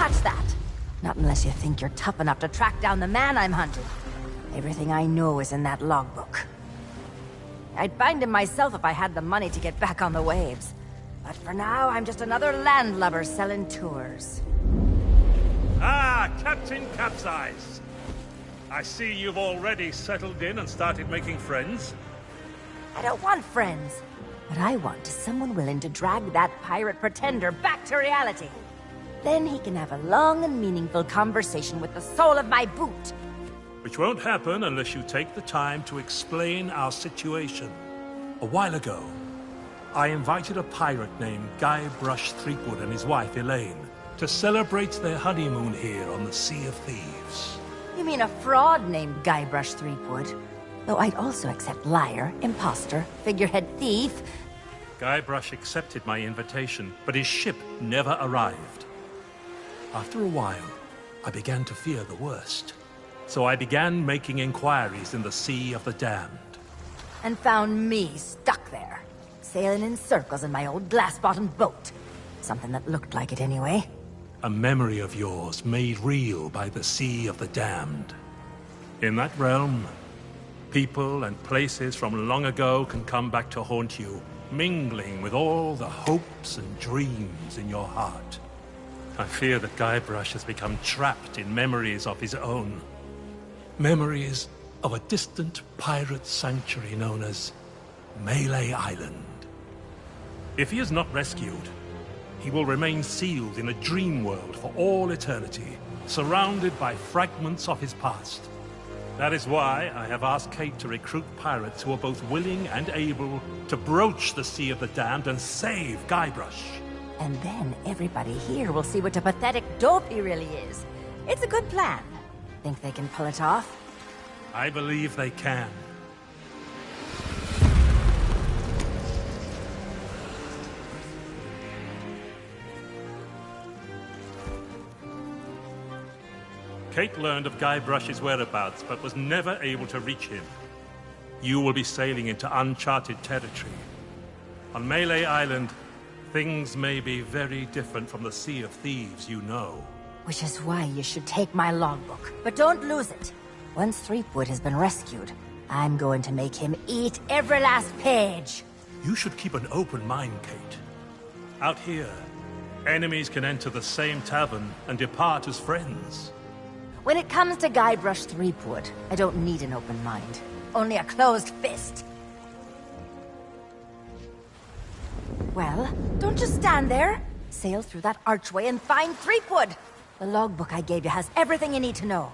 touch that. Not unless you think you're tough enough to track down the man I'm hunting. Everything I know is in that logbook. I'd find him myself if I had the money to get back on the waves. But for now, I'm just another landlubber selling tours. Ah, Captain Capsize. I see you've already settled in and started making friends. I don't want friends. What I want is someone willing to drag that pirate pretender back to reality. Then he can have a long and meaningful conversation with the sole of my boot. Which won't happen unless you take the time to explain our situation. A while ago, I invited a pirate named Guybrush Threepwood and his wife Elaine to celebrate their honeymoon here on the Sea of Thieves. You mean a fraud named Guybrush Threepwood? Though I'd also accept liar, imposter, figurehead thief. Guybrush accepted my invitation, but his ship never arrived. After a while, I began to fear the worst. So I began making inquiries in the Sea of the Damned. And found me stuck there, sailing in circles in my old glass-bottomed boat. Something that looked like it anyway. A memory of yours made real by the Sea of the Damned. In that realm, people and places from long ago can come back to haunt you, mingling with all the hopes and dreams in your heart. I fear that Guybrush has become trapped in memories of his own. Memories of a distant pirate sanctuary known as Melee Island. If he is not rescued, he will remain sealed in a dream world for all eternity, surrounded by fragments of his past. That is why I have asked Kate to recruit pirates who are both willing and able to broach the Sea of the Damned and save Guybrush. And then everybody here will see what a pathetic dope he really is. It's a good plan. Think they can pull it off? I believe they can. Kate learned of Guybrush's whereabouts, but was never able to reach him. You will be sailing into uncharted territory. On Melee Island, things may be very different from the Sea of Thieves you know. Which is why you should take my logbook. But don't lose it. Once Threepwood has been rescued, I'm going to make him eat every last page. You should keep an open mind, Kate. Out here, enemies can enter the same tavern and depart as friends. When it comes to Guybrush Threepwood, I don't need an open mind. Only a closed fist. Well, don't just stand there. Sail through that archway and find Threepwood. The logbook I gave you has everything you need to know.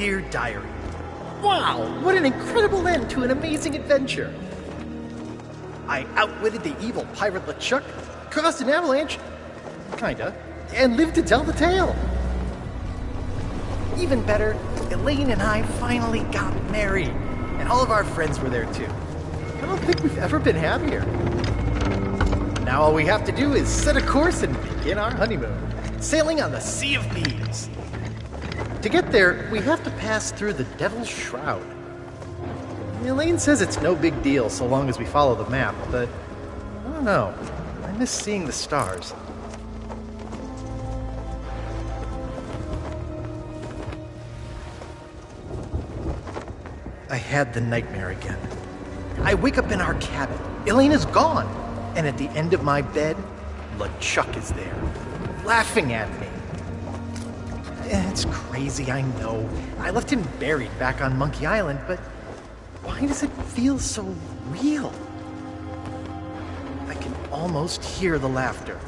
dear diary. Wow, what an incredible end to an amazing adventure. I outwitted the evil pirate LeChuck, caused an avalanche, kinda, and lived to tell the tale. Even better, Elaine and I finally got married, and all of our friends were there too. I don't think we've ever been happier. Now all we have to do is set a course and begin our honeymoon, sailing on the Sea of Thieves. To get there, we have to pass through the Devil's Shroud. Elaine says it's no big deal so long as we follow the map, but I don't know. I miss seeing the stars. I had the nightmare again. I wake up in our cabin. Elaine is gone. And at the end of my bed, LeChuck is there, laughing at me. It's crazy, I know. I left him buried back on Monkey Island, but why does it feel so real? I can almost hear the laughter.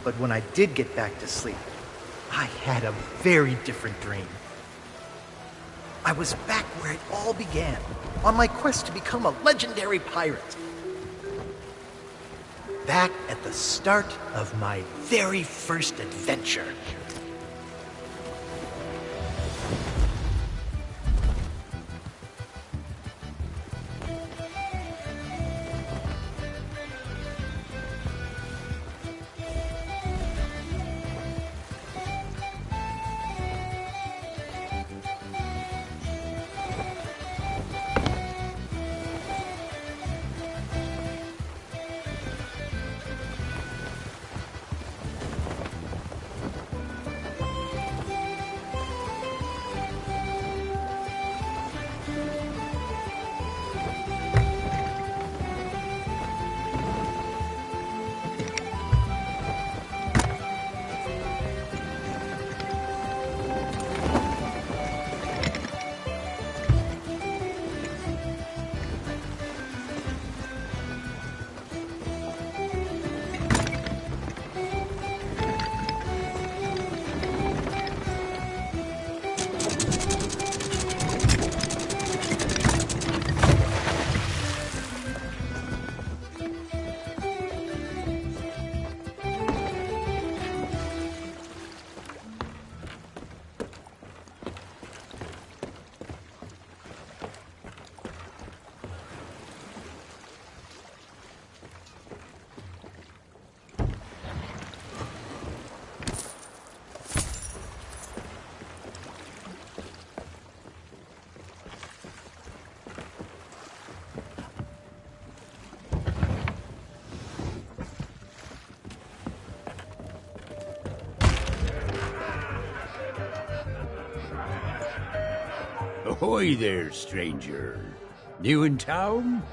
But when I did get back to sleep, I had a very different dream. I was back where it all began, on my quest to become a legendary pirate. Back at the start of my very first adventure. Ahoy there, stranger. New in town?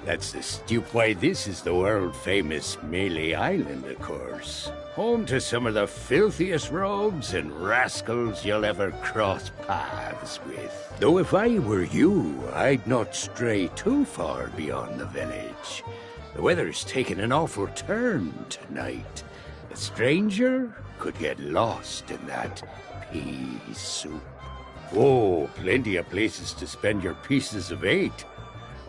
That's the stoop why this is the world-famous Melee Island, of course. Home to some of the filthiest rogues and rascals you'll ever cross paths with. Though if I were you, I'd not stray too far beyond the village. The weather's taken an awful turn tonight. A stranger could get lost in that pea soup. Oh, plenty of places to spend your pieces of 8.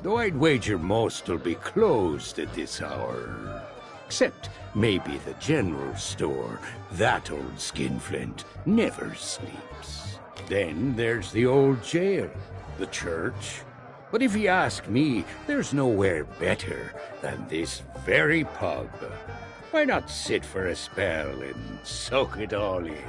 Though I'd wager most'll be closed at this hour. Except maybe the general store. That old skinflint never sleeps. Then there's the old jail, the church. But if you ask me, there's nowhere better than this very pub. Why not sit for a spell and soak it all in?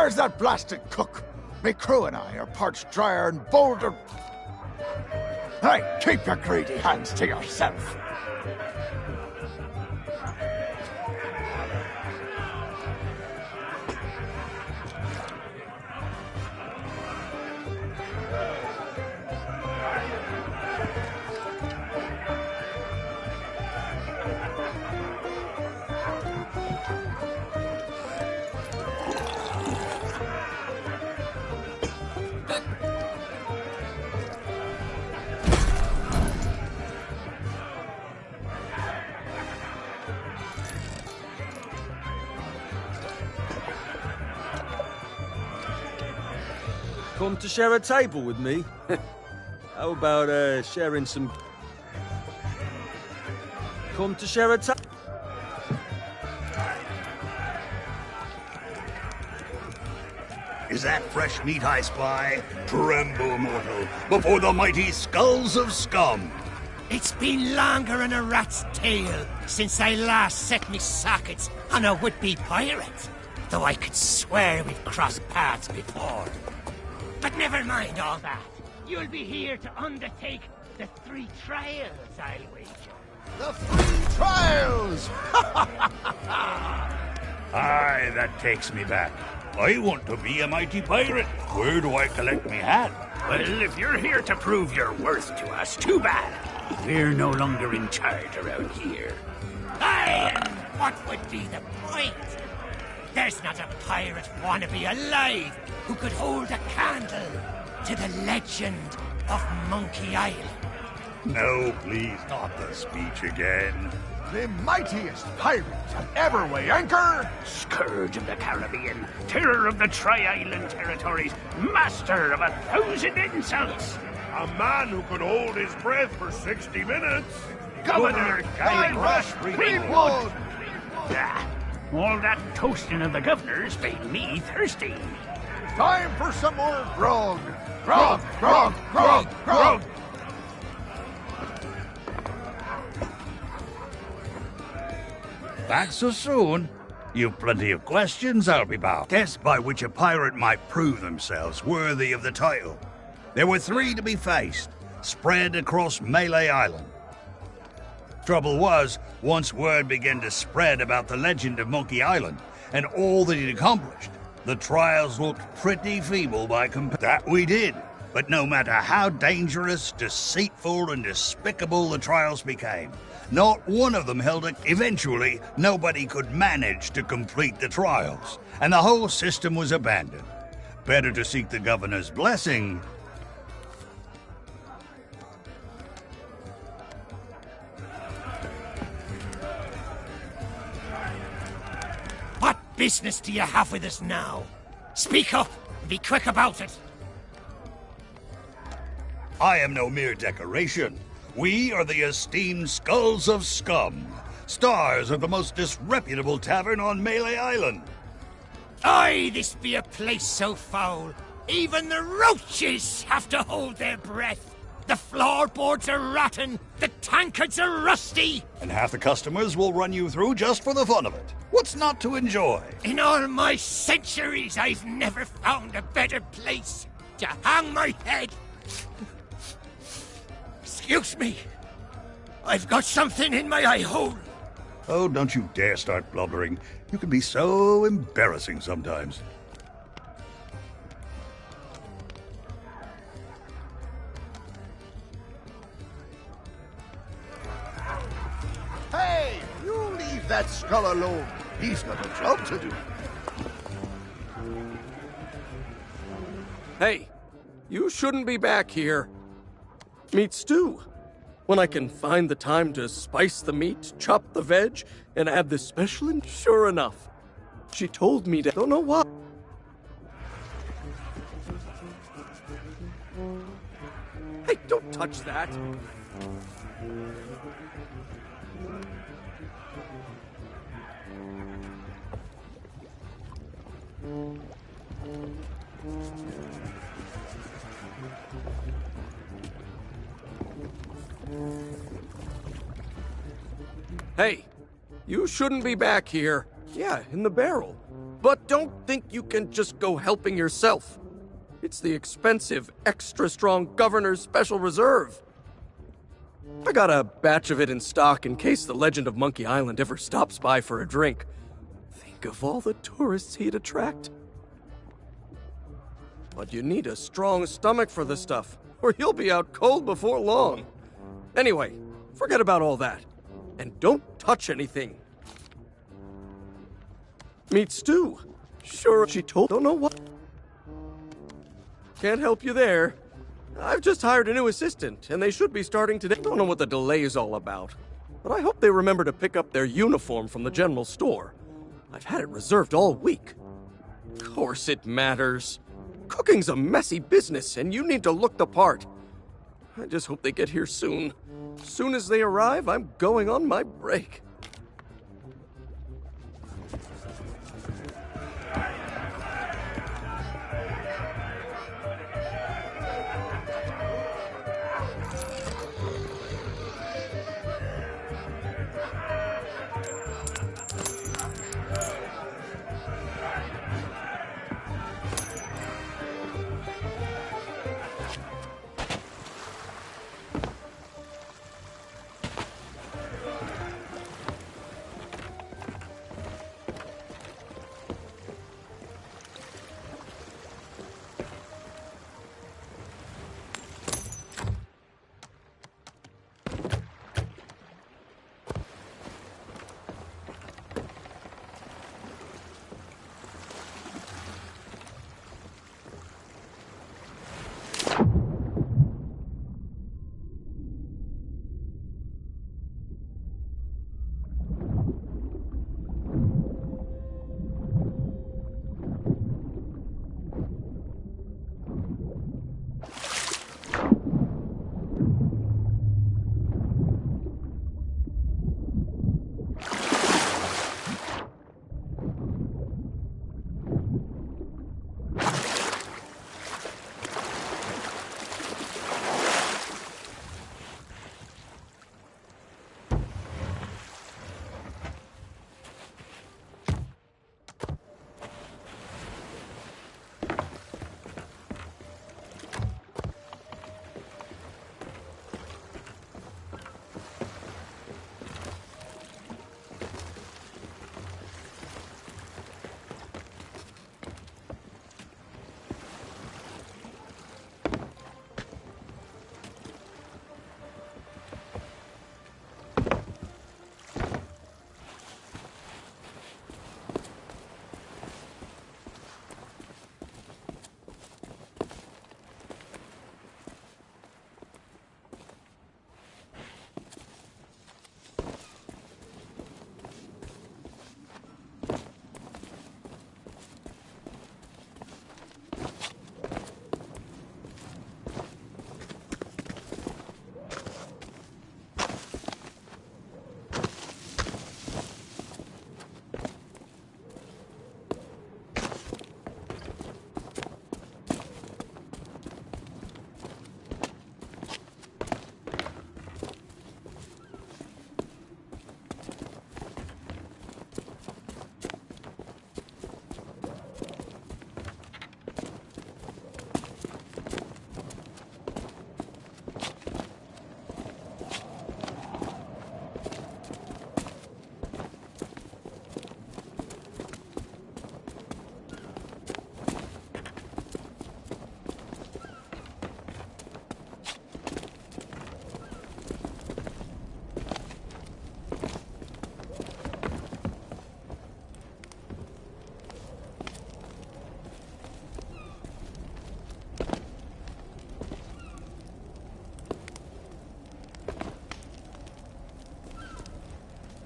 Where's that blasted cook? Me crew and I are parched drier and bolder. Hey, keep your greedy hands to yourself. Come to share a table with me? How about sharing some... Come to share a table? Is that fresh meat I spy? Tremble, mortal, before the mighty skulls of scum! It's been longer than a rat's tail since I last set me sockets on a would-be pirate, though I could swear we've crossed paths before. But never mind all that. You'll be here to undertake the 3 trials, I'll wager. The 3 trials! Aye, that takes me back. I want to be a mighty pirate. Where do I collect me hat? Well, if you're here to prove your worth to us, too bad. We're no longer in charge around here. Aye, and what would be the point? There's not a pirate wannabe alive who could hold a candle to the legend of Monkey Island. No, please, not the speech again. The mightiest pirate to ever weigh anchor! Scourge of the Caribbean, terror of the Tri-Island territories, master of 1,000 insults. A man who could hold his breath for 60 minutes. Governor Guybrush Greenwood! Ah, all that toasting of the governors made me thirsty. Time for some more grog! Grog, grog, grog, grog! Back so soon? You've plenty of questions, I'll be bound. Tests by which a pirate might prove themselves worthy of the title. There were 3 to be faced, spread across Melee Island. Trouble was, once word began to spread about the legend of Monkey Island and all that he'd accomplished, the trials looked pretty feeble by comparison. That we did, but no matter how dangerous, deceitful, and despicable the trials became, not one of them held it. Eventually, nobody could manage to complete the trials, and the whole system was abandoned. Better to seek the governor's blessing. What business do you have with us now? Speak up and be quick about it. I am no mere decoration. We are the esteemed Skulls of Scum, stars of the most disreputable tavern on Melee Island. Aye, this be a place so foul, even the roaches have to hold their breath. The floorboards are rotten, the tankards are rusty. And half the customers will run you through just for the fun of it. What's not to enjoy? In all my centuries, I've never found a better place to hang my head. Excuse me. I've got something in my eye hole. Oh, don't you dare start blubbering. You can be so embarrassing sometimes. Hey, you leave that skull alone. He's got a job to do. Hey, you shouldn't be back here. Meat stew. When I can find the time to spice the meat, chop the veg, and add this special sure enough. She told me to... Don't know why. Hey, don't touch that. Hey, you shouldn't be back here. Yeah, in the barrel. But don't think you can just go helping yourself. It's the expensive, extra-strong Governor's Special Reserve. I got a batch of it in stock in case the Legend of Monkey Island ever stops by for a drink. Think of all the tourists he'd attract. But you need a strong stomach for the stuff, or you'll be out cold before long. Anyway, forget about all that. And don't touch anything. Meet Stu. Sure, she told... Don't know what... Can't help you there. I've just hired a new assistant, and they should be starting today. Don't know what the delay is all about, but I hope they remember to pick up their uniform from the general store. I've had it reserved all week. Of course it matters. Cooking's a messy business, and you need to look the part. I just hope they get here soon. Soon as they arrive, I'm going on my break.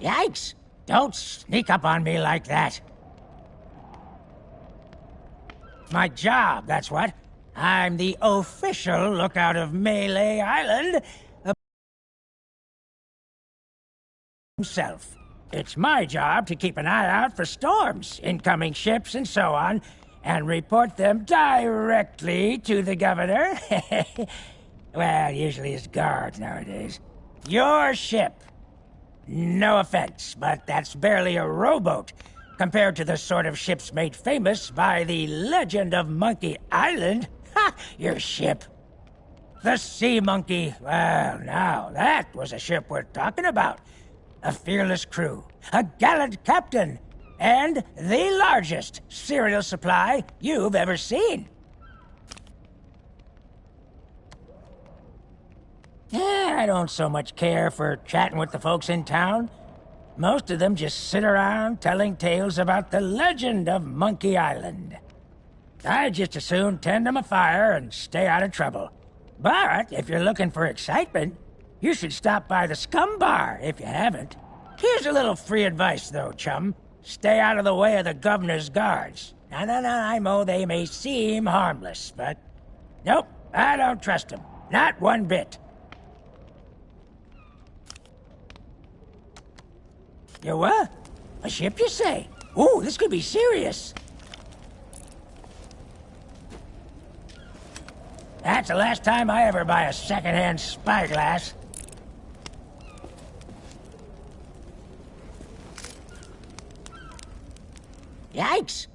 Yikes! Don't sneak up on me like that. My job, that's what. I'm the official lookout of Melee Island. Himself. It's my job to keep an eye out for storms, incoming ships, and so on, and report them directly to the governor. Well, usually his guards nowadays. Your ship. No offense, but that's barely a rowboat Compared to the sort of ships made famous by the legend of Monkey Island, ha! Your ship. The Sea Monkey. Well, now, that was a ship worth talking about. A fearless crew, a gallant captain, and the largest cereal supply you've ever seen. I don't so much care for chatting with the folks in town. Most of them just sit around telling tales about the legend of Monkey Island. I'd just as soon tend to my fire and stay out of trouble. But if you're looking for excitement, you should stop by the Scum Bar if you haven't. Here's a little free advice, though, chum. Stay out of the way of the governor's guards. Now, I know they may seem harmless, but... Nope, I don't trust them. Not one bit. You what? A ship, you say? Ooh, this could be serious. That's the last time I ever buy a second-hand spyglass. Yikes!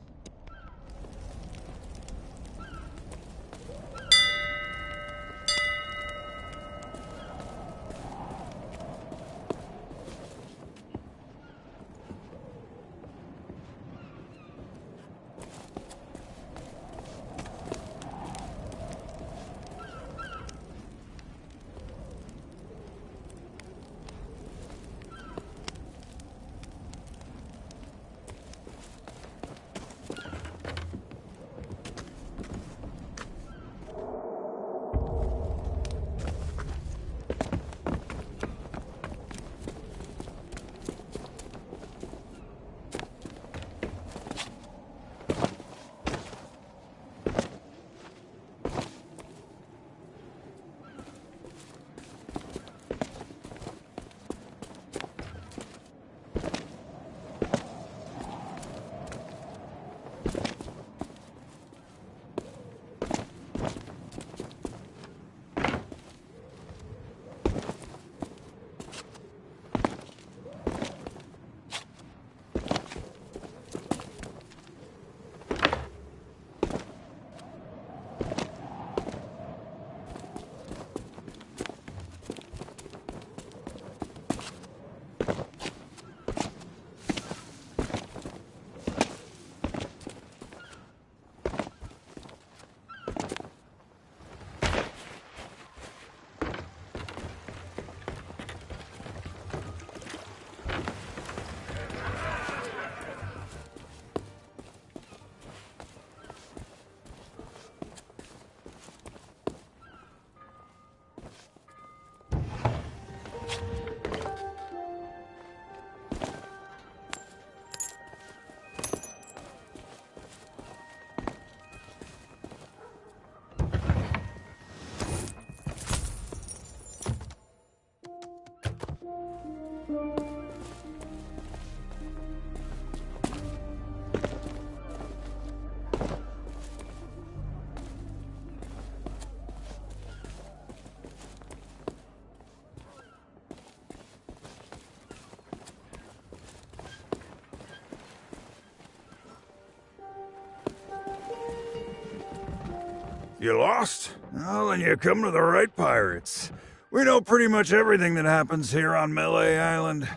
You lost? Well, then you come to the right pirates. We know pretty much everything that happens here on Melee Island.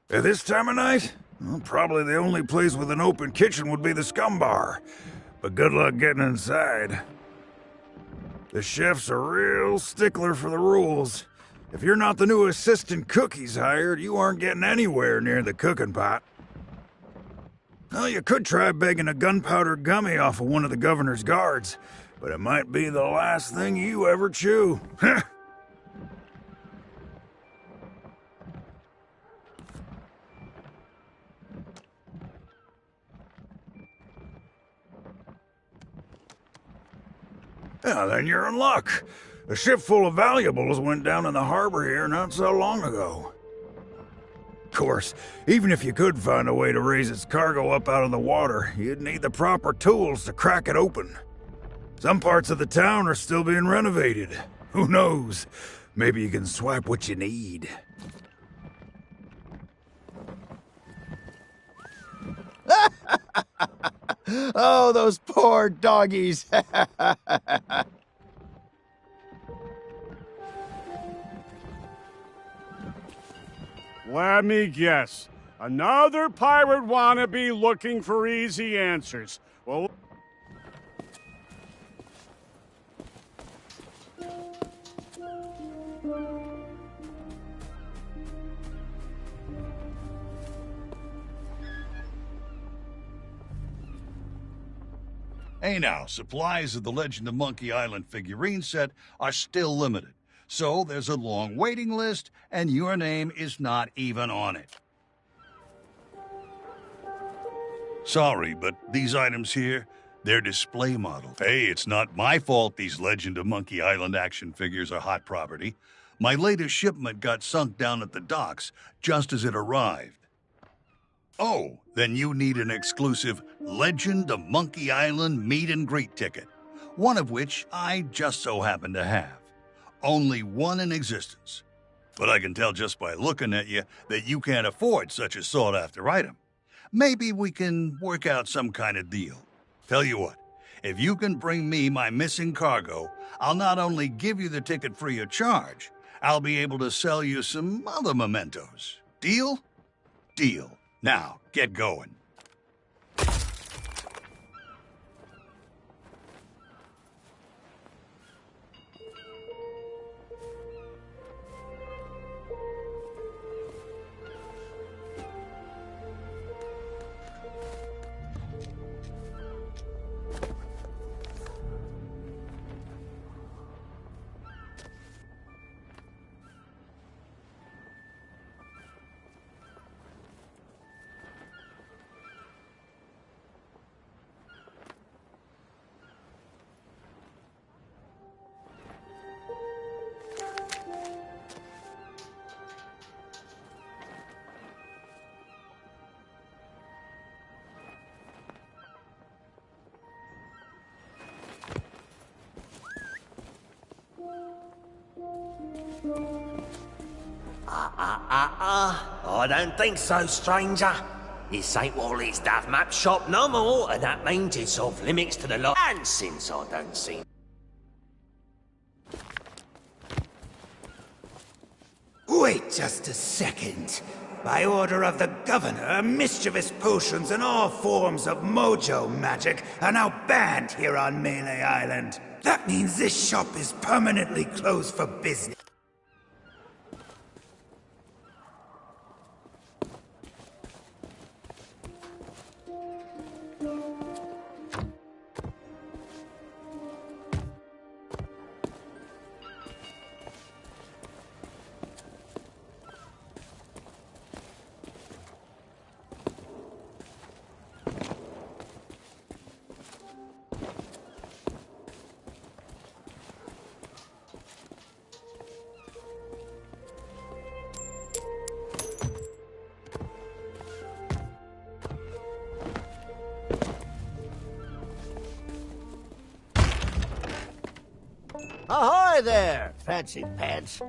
At this time of night? Well, probably the only place with an open kitchen would be the Scum Bar. But good luck getting inside. The chef's a real stickler for the rules. If you're not the new assistant cook he's hired, you aren't getting anywhere near the cooking pot. Well, you could try begging a gunpowder gummy off of one of the governor's guards, but it might be the last thing you ever chew. Yeah, then you're in luck. A ship full of valuables went down in the harbor here not so long ago. Of course, even if you could find a way to raise its cargo up out of the water, you'd need the proper tools to crack it open. Some parts of the town are still being renovated. Who knows? Maybe you can swipe what you need. Oh, those poor doggies. Let me guess. Another pirate wannabe looking for easy answers. Well... Hey now, supplies of the Legend of Monkey Island figurine set are still limited. So there's a long waiting list, and your name is not even on it. Sorry, but these items here, they're display models. Hey, it's not my fault these Legend of Monkey Island action figures are hot property. My latest shipment got sunk down at the docks just as it arrived. Oh, then you need an exclusive Legend of Monkey Island meet and greet ticket, one of which I just so happen to have. Only one in existence. But I can tell just by looking at you that you can't afford such a sought-after item. Maybe we can work out some kind of deal. Tell you what, if you can bring me my missing cargo, I'll not only give you the ticket free of charge, I'll be able to sell you some other mementos. Deal? Deal. Now, get going. I don't think so, stranger. This ain't Wally's Duff Map shop no more, and that means it's off limits to the lot. And since I don't see... Wait just a second. By order of the governor, mischievous potions and all forms of mojo magic are now banned here on Melee Island. That means this shop is permanently closed for business. Ahoy there, fancy pants.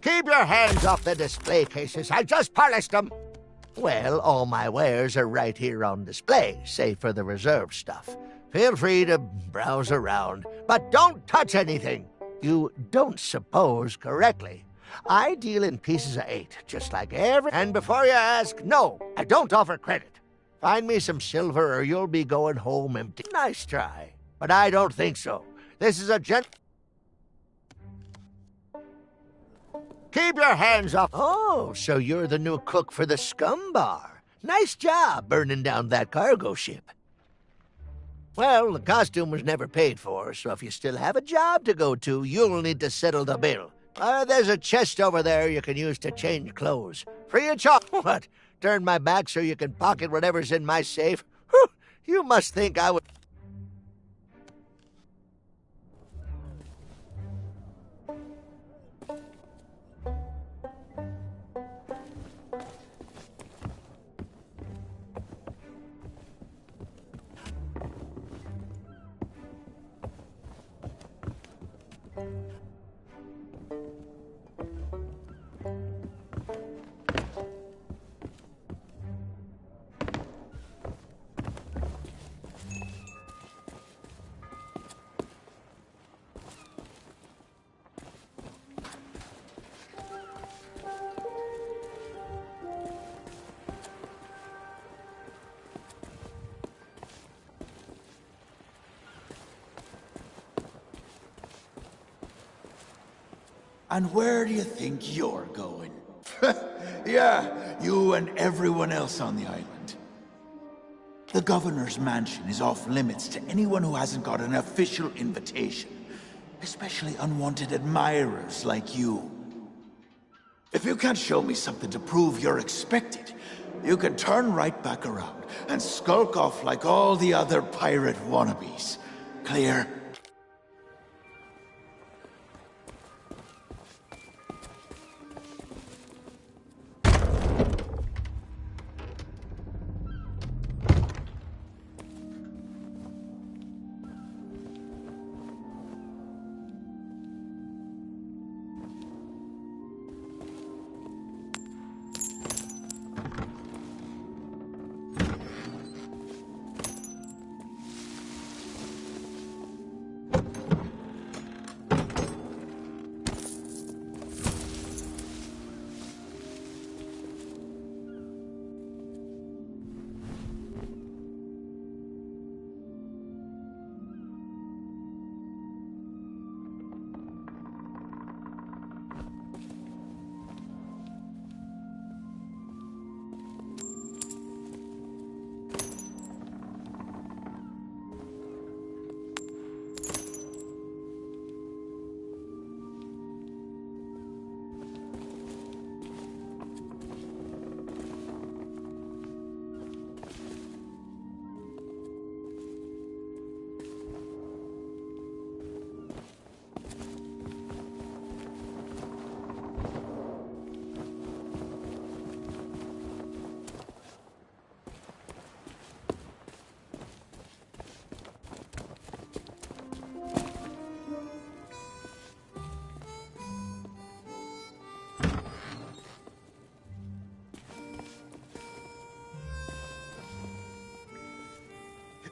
Keep your hands off the display cases. I just polished them. Well, all my wares are right here on display, save for the reserve stuff. Feel free to browse around, but don't touch anything. You don't suppose correctly. I deal in pieces of 8, just like every... And before you ask, no, I don't offer credit. Find me some silver or you'll be going home empty. Nice try, but I don't think so. This is a Keep your hands off. Oh, so you're the new cook for the Scum Bar. Nice job burning down that cargo ship. Well, the costume was never paid for, so if you still have a job to go to, you'll need to settle the bill. There's a chest over there you can use to change clothes. Free of charge. What? Turn my back so you can pocket whatever's in my safe? Whew, you must think I would... And where do you think you're going? Yeah, you and everyone else on the island. The governor's mansion is off limits to anyone who hasn't got an official invitation, especially unwanted admirers like you. If you can't show me something to prove you're expected, you can turn right back around and skulk off like all the other pirate wannabes. Clear?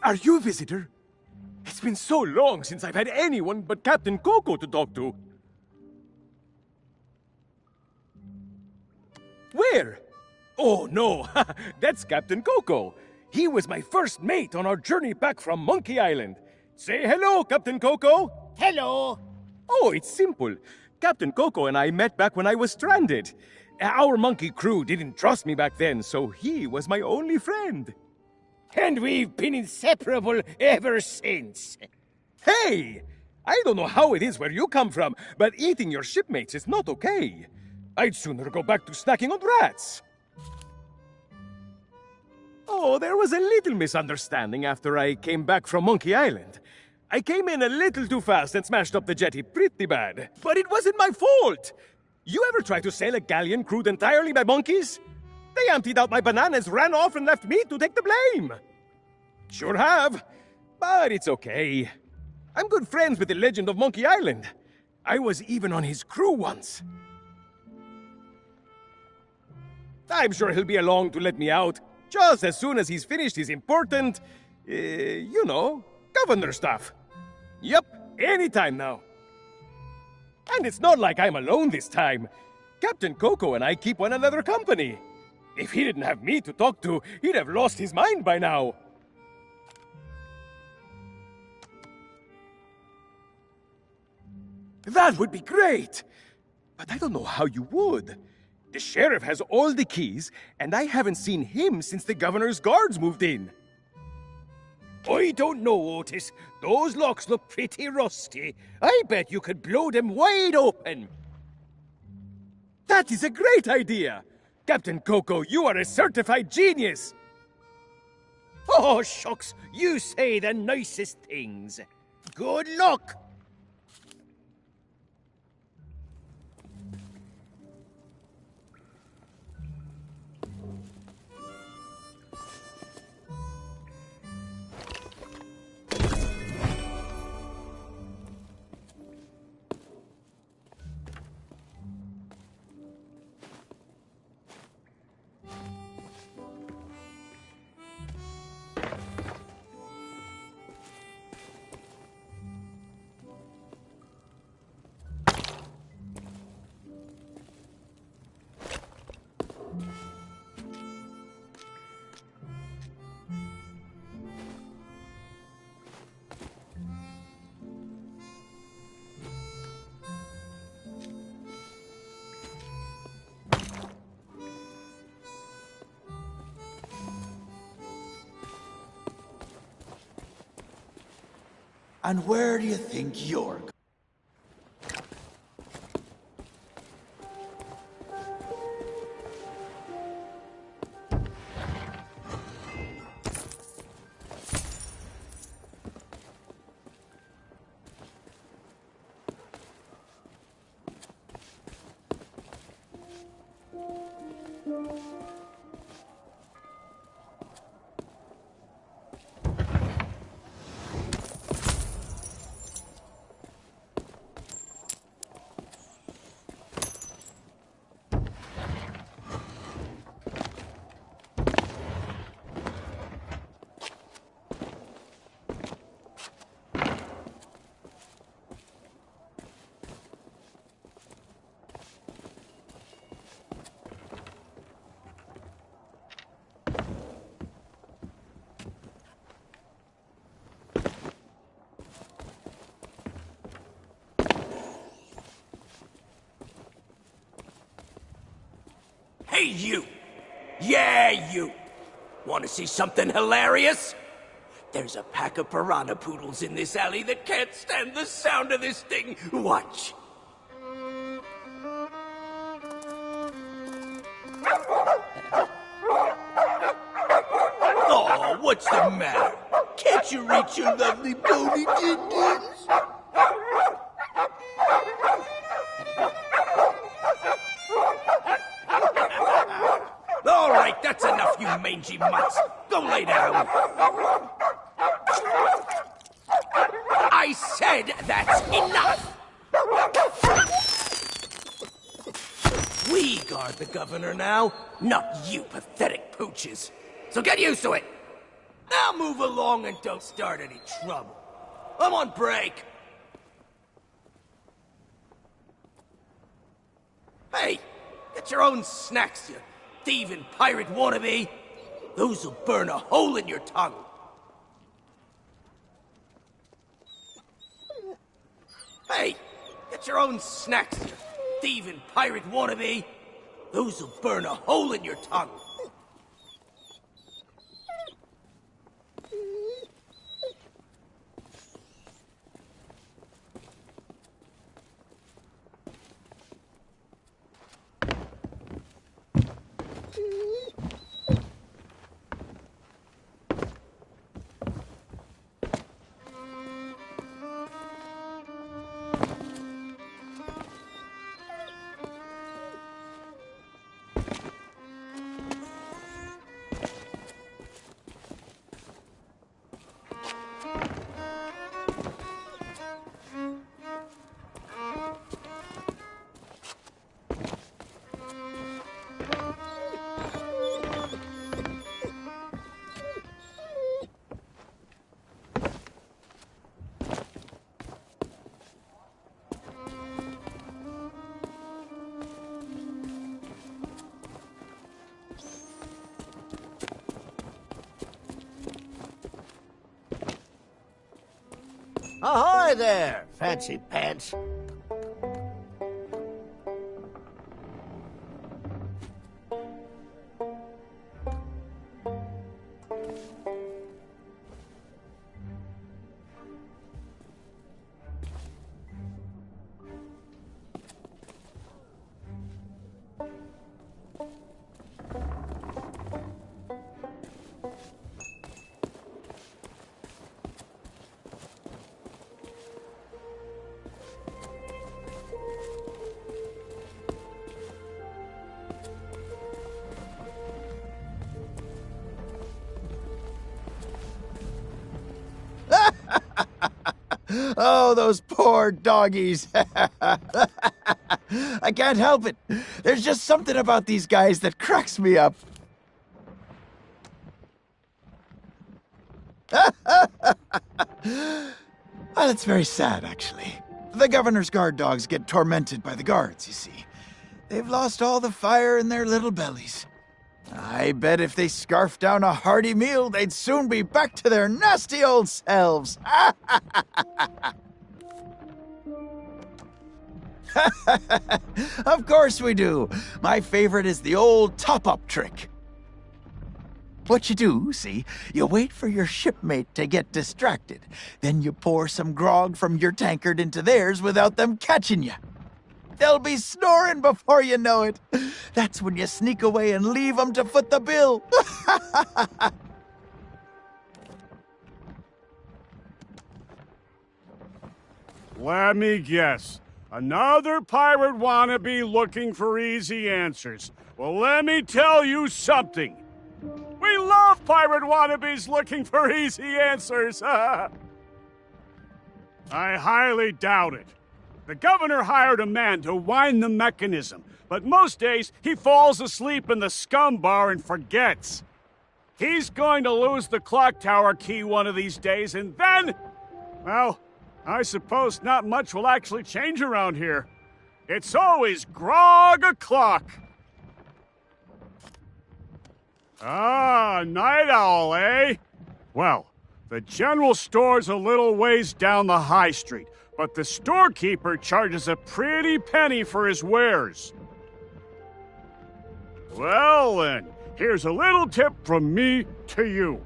Are you a visitor? It's been so long since I've had anyone but Captain Coco to talk to. Where? Oh, no. That's Captain Coco. He was my first mate on our journey back from Monkey Island. Say hello, Captain Coco. Hello. Oh, it's simple. Captain Coco and I met back when I was stranded. Our monkey crew didn't trust me back then, so he was my only friend. And we've been inseparable ever since. Hey! I don't know how it is where you come from, but eating your shipmates is not okay. I'd sooner go back to snacking on rats. Oh, there was a little misunderstanding after I came back from Monkey Island. I came in a little too fast and smashed up the jetty pretty bad. But it wasn't my fault! You ever try to sail a galleon crewed entirely by monkeys? They emptied out my bananas, ran off, and left me to take the blame. Sure have. But it's okay. I'm good friends with the legend of Monkey Island. I was even on his crew once. I'm sure he'll be along to let me out, just as soon as he's finished his important, governor stuff. Yep, anytime now. And it's not like I'm alone this time. Captain Coco and I keep one another company. If he didn't have me to talk to, he'd have lost his mind by now. That would be great! But I don't know how you would. The sheriff has all the keys, and I haven't seen him since the governor's guards moved in. I don't know, Otis. Those locks look pretty rusty. I bet you could blow them wide open. That is a great idea! Captain Coco, you are a certified genius! Oh, shucks, you say the nicest things. Good luck! And where do you think you're going? Hey, you! Yeah, you! Want to see something hilarious? There's a pack of piranha poodles in this alley that can't stand the sound of this thing. Watch. Oh, what's the matter? Can't you reach your lovely bony din-dins? All right, that's enough, you mangy mutts. Go lay down. I said that's enough. We guard the governor now, not you pathetic pooches. So get used to it. Now move along and don't start any trouble. I'm on break. Hey, get your own snacks, you thieving pirate wannabe. Those'll burn a hole in your tongue. Hey, get your own snacks, you thieving pirate wannabe. Those'll burn a hole in your tongue. Ahoy there, fancy pants. Oh, those poor doggies. I can't help it. There's just something about these guys that cracks me up. Well, it's very sad, actually. The governor's guard dogs get tormented by the guards, you see. They've lost all the fire in their little bellies. I bet if they scarfed down a hearty meal, they'd soon be back to their nasty old selves. Of course we do. My favorite is the old top-up trick. What you do, see, you wait for your shipmate to get distracted. Then you pour some grog from your tankard into theirs without them catching you. They'll be snoring before you know it. That's when you sneak away and leave them to foot the bill. Let me guess. Another pirate wannabe looking for easy answers. Well, let me tell you something. We love pirate wannabes looking for easy answers. I highly doubt it. The governor hired a man to wind the mechanism, but most days he falls asleep in the scum bar and forgets. He's going to lose the clock tower key one of these days, and then, well, I suppose not much will actually change around here. It's always grog o'clock. Ah, night owl, eh? Well, the general store's a little ways down the high street, but the storekeeper charges a pretty penny for his wares. Well then, here's a little tip from me to you.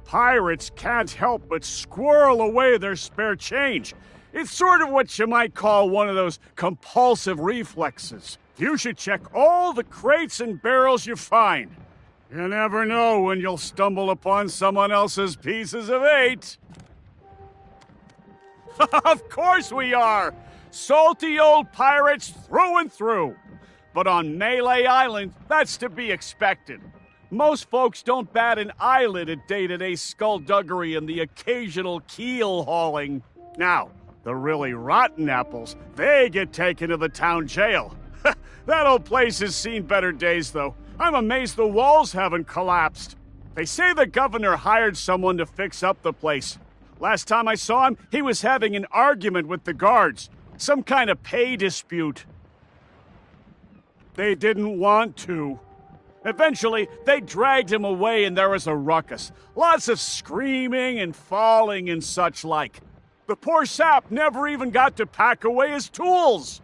Pirates can't help but squirrel away their spare change. It's sort of what you might call one of those compulsive reflexes. You should check all the crates and barrels you find. You never know when you'll stumble upon someone else's pieces of eight. Of course we are! Salty old pirates through and through. But on Melee Island, that's to be expected. Most folks don't bat an eyelid at day-to-day skullduggery and the occasional keel hauling. Now, the really rotten apples, they get taken to the town jail. That old place has seen better days, though. I'm amazed the walls haven't collapsed. They say the governor hired someone to fix up the place. Last time I saw him, he was having an argument with the guards. Some kind of pay dispute. They didn't want to. Eventually, they dragged him away and there was a ruckus. Lots of screaming and falling and such like. The poor sap never even got to pack away his tools.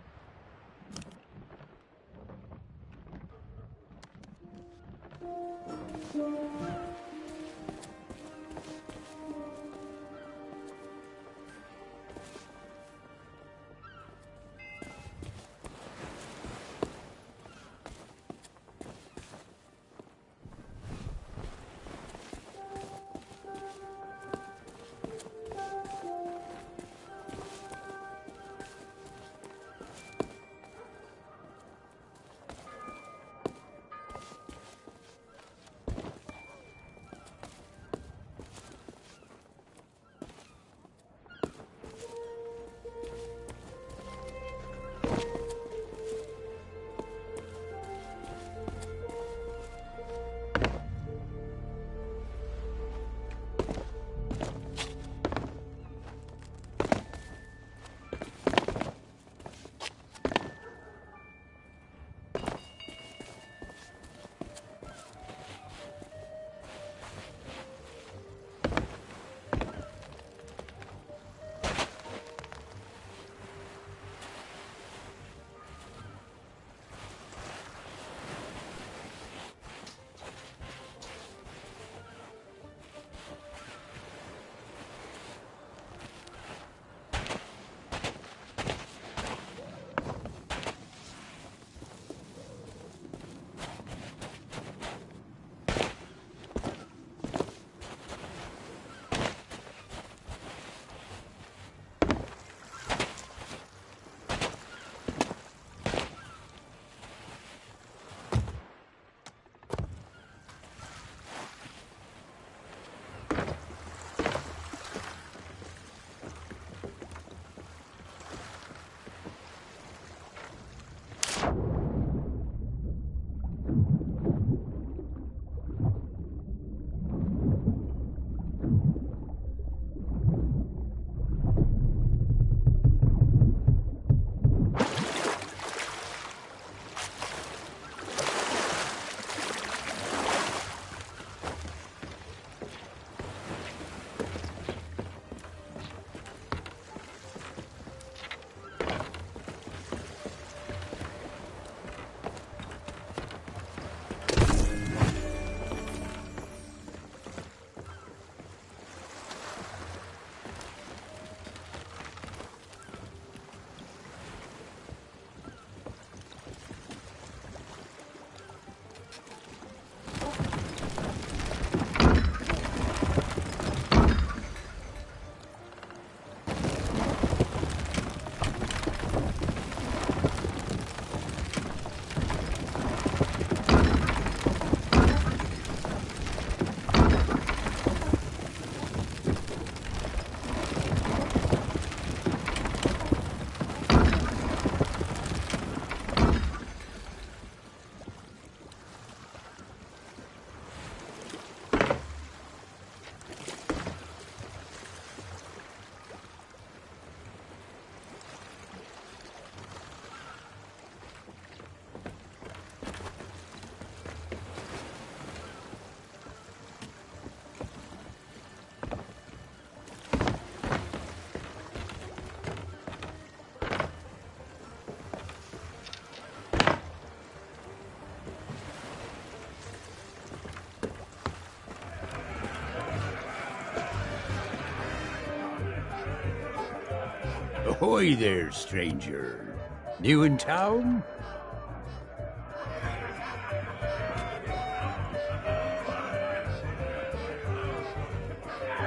Ahoy there, stranger. New in town?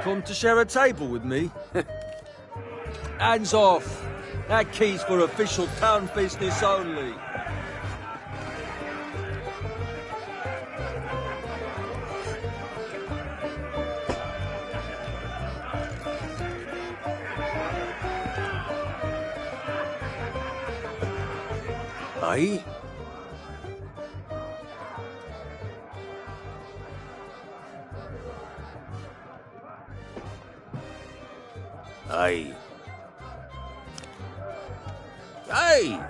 Come to share a table with me? Hands off! That key's for official town business only. Aye? Aye. Aye!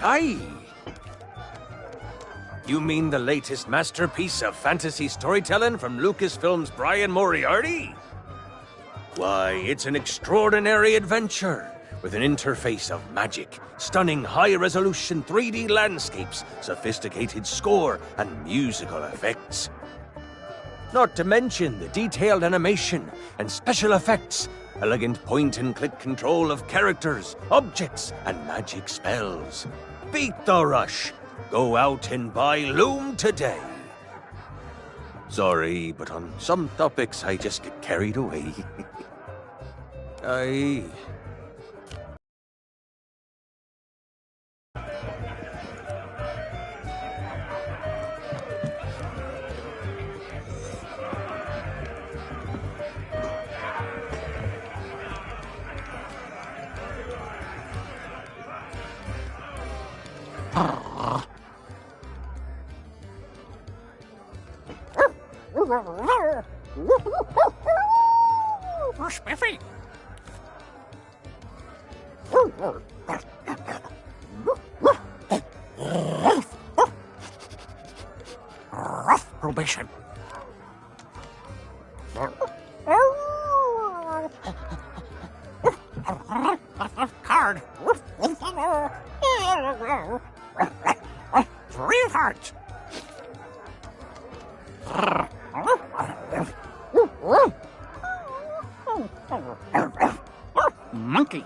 Aye! You mean the latest masterpiece of fantasy storytelling from Lucasfilm's Brian Moriarty? Why, it's an extraordinary adventure with an interface of magic, stunning high-resolution 3D landscapes, sophisticated score, and musical effects. Not to mention the detailed animation and special effects, elegant point-and-click control of characters, objects, and magic spells. Beat the rush. Go out and buy Loom today. Sorry, but on some topics I just get carried away. Aye. Oh, Spiffy! Probation. Card. Real heart. Monkey.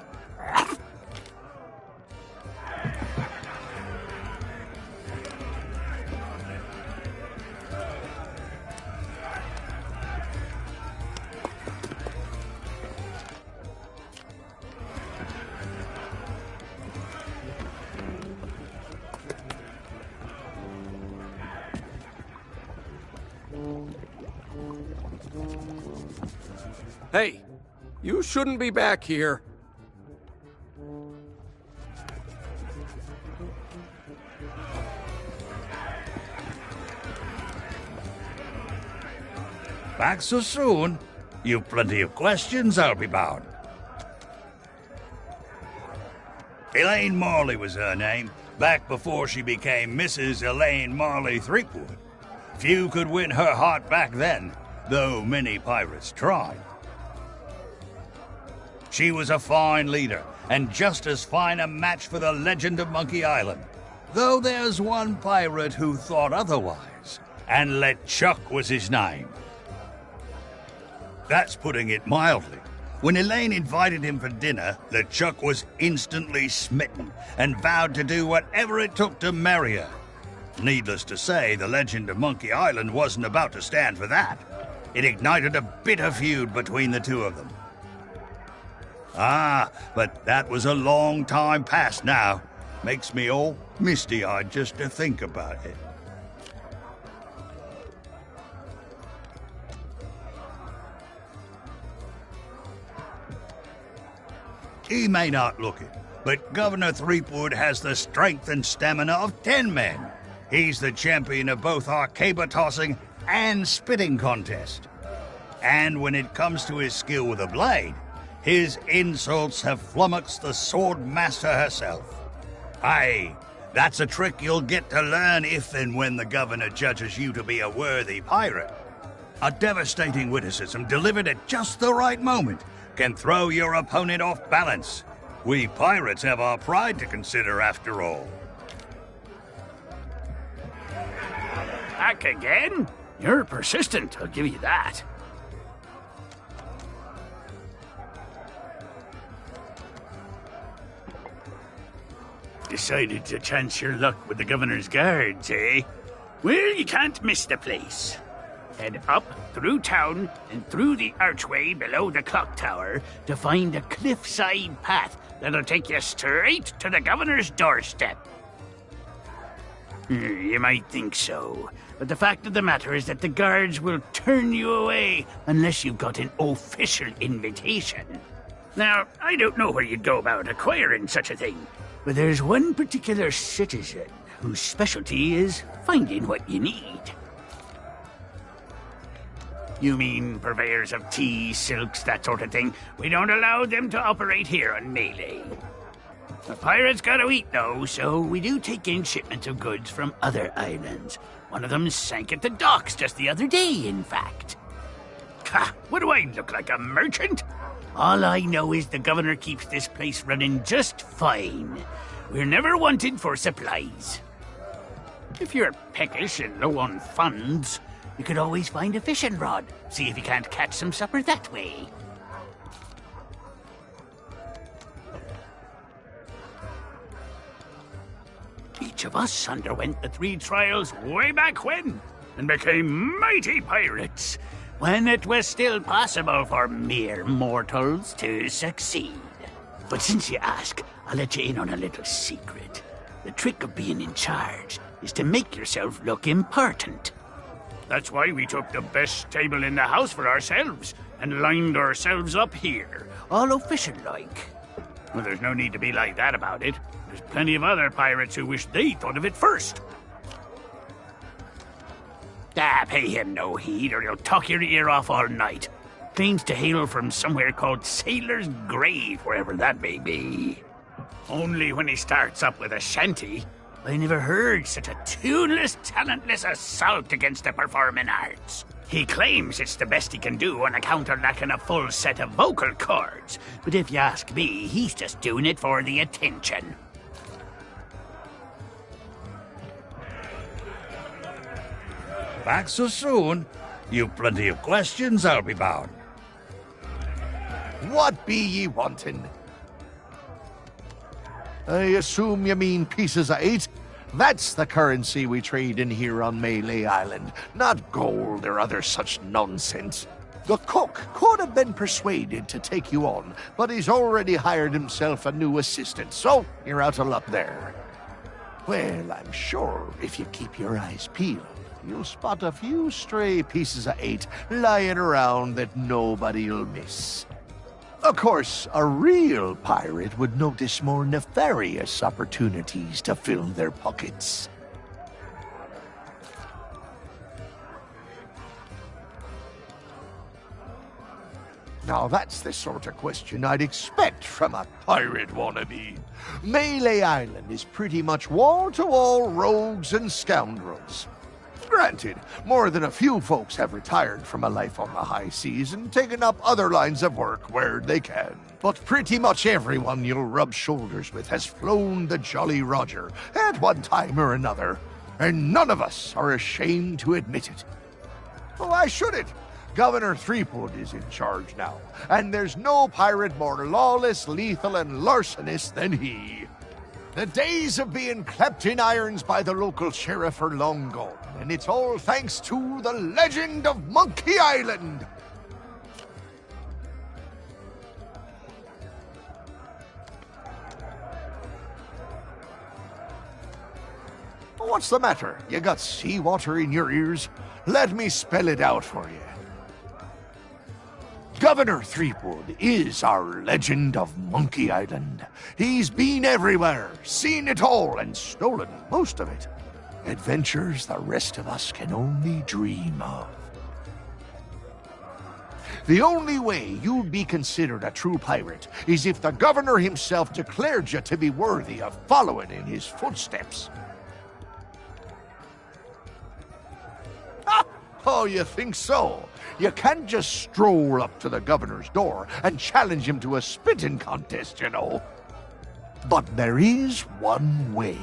Hey, you shouldn't be back here. Back so soon? You've plenty of questions, I'll be bound. Elaine Marley was her name, back before she became Mrs. Elaine Marley Threepwood. Few could win her heart back then, though many pirates tried. She was a fine leader, and just as fine a match for the legend of Monkey Island. Though there's one pirate who thought otherwise, and LeChuck was his name. That's putting it mildly. When Elaine invited him for dinner, LeChuck was instantly smitten, and vowed to do whatever it took to marry her. Needless to say, the legend of Monkey Island wasn't about to stand for that. It ignited a bitter feud between the two of them. Ah, but that was a long time past now. Makes me all misty-eyed just to think about it. He may not look it, but Governor Threepwood has the strength and stamina of 10 men. He's the champion of both our caber tossing and spitting contest. And when it comes to his skill with a blade, his insults have flummoxed the sword master herself. Aye, that's a trick you'll get to learn if and when the governor judges you to be a worthy pirate. A devastating witticism delivered at just the right moment can throw your opponent off balance. We pirates have our pride to consider after all. Back again? You're persistent, I'll give you that. Decided to chance your luck with the governor's guards, eh? Well, you can't miss the place. Head up, through town, and through the archway below the clock tower to find a cliffside path that'll take you straight to the governor's doorstep. You might think so, but the fact of the matter is that the guards will turn you away unless you've got an official invitation. Now, I don't know where you'd go about acquiring such a thing, but there's one particular citizen whose specialty is finding what you need. You mean purveyors of tea, silks, that sort of thing? We don't allow them to operate here on Melee. The pirates gotta eat, though, so we do take in shipments of goods from other islands. One of them sank at the docks just the other day, in fact. Ha! What do I look like, a merchant? All I know is the governor keeps this place running just fine. We're never wanted for supplies. If you're peckish and low on funds, you could always find a fishing rod. See if you can't catch some supper that way. Each of us underwent the 3 trials way back when, and became mighty pirates, when it was still possible for mere mortals to succeed. But since you ask, I'll let you in on a little secret. The trick of being in charge is to make yourself look important. That's why we took the best table in the house for ourselves, and lined ourselves up here, all official-like. Well, there's no need to be like that about it. There's plenty of other pirates who wish they thought of it first. Pay him no heed, or he'll talk your ear off all night. Claims to hail from somewhere called Sailor's Grave, wherever that may be. Only when he starts up with a shanty. I never heard such a tuneless, talentless assault against the performing arts. He claims it's the best he can do on account of lacking a full set of vocal cords. But if you ask me, he's just doing it for the attention. Back so soon? You've plenty of questions, I'll be bound. What be ye wanting? I assume you mean pieces of 8? That's the currency we trade in here on Melee Island, not gold or other such nonsense. The cook could have been persuaded to take you on, but he's already hired himself a new assistant, so you're out of luck there. Well, I'm sure if you keep your eyes peeled, you'll spot a few stray pieces of 8 lying around that nobody'll miss. Of course, a real pirate would notice more nefarious opportunities to fill their pockets. Now that's the sort of question I'd expect from a pirate wannabe. Melee Island is pretty much wall-to-wall rogues and scoundrels. Granted, more than a few folks have retired from a life on the high seas and taken up other lines of work where they can. But pretty much everyone you'll rub shoulders with has flown the Jolly Roger at one time or another, and none of us are ashamed to admit it. Why should it? Governor Threepwood is in charge now, and there's no pirate more lawless, lethal, and larcenous than he. The days of being clapped in irons by the local sheriff are long gone, and it's all thanks to the legend of Monkey Island. What's the matter? You got seawater in your ears? Let me spell it out for you. Governor Threepwood is our legend of Monkey Island. He's been everywhere, seen it all, and stolen most of it. Adventures the rest of us can only dream of. The only way you'd be considered a true pirate is if the governor himself declared you to be worthy of following in his footsteps. Ah! Oh, you think so? You can't just stroll up to the governor's door and challenge him to a spitting contest, you know. But there is one way.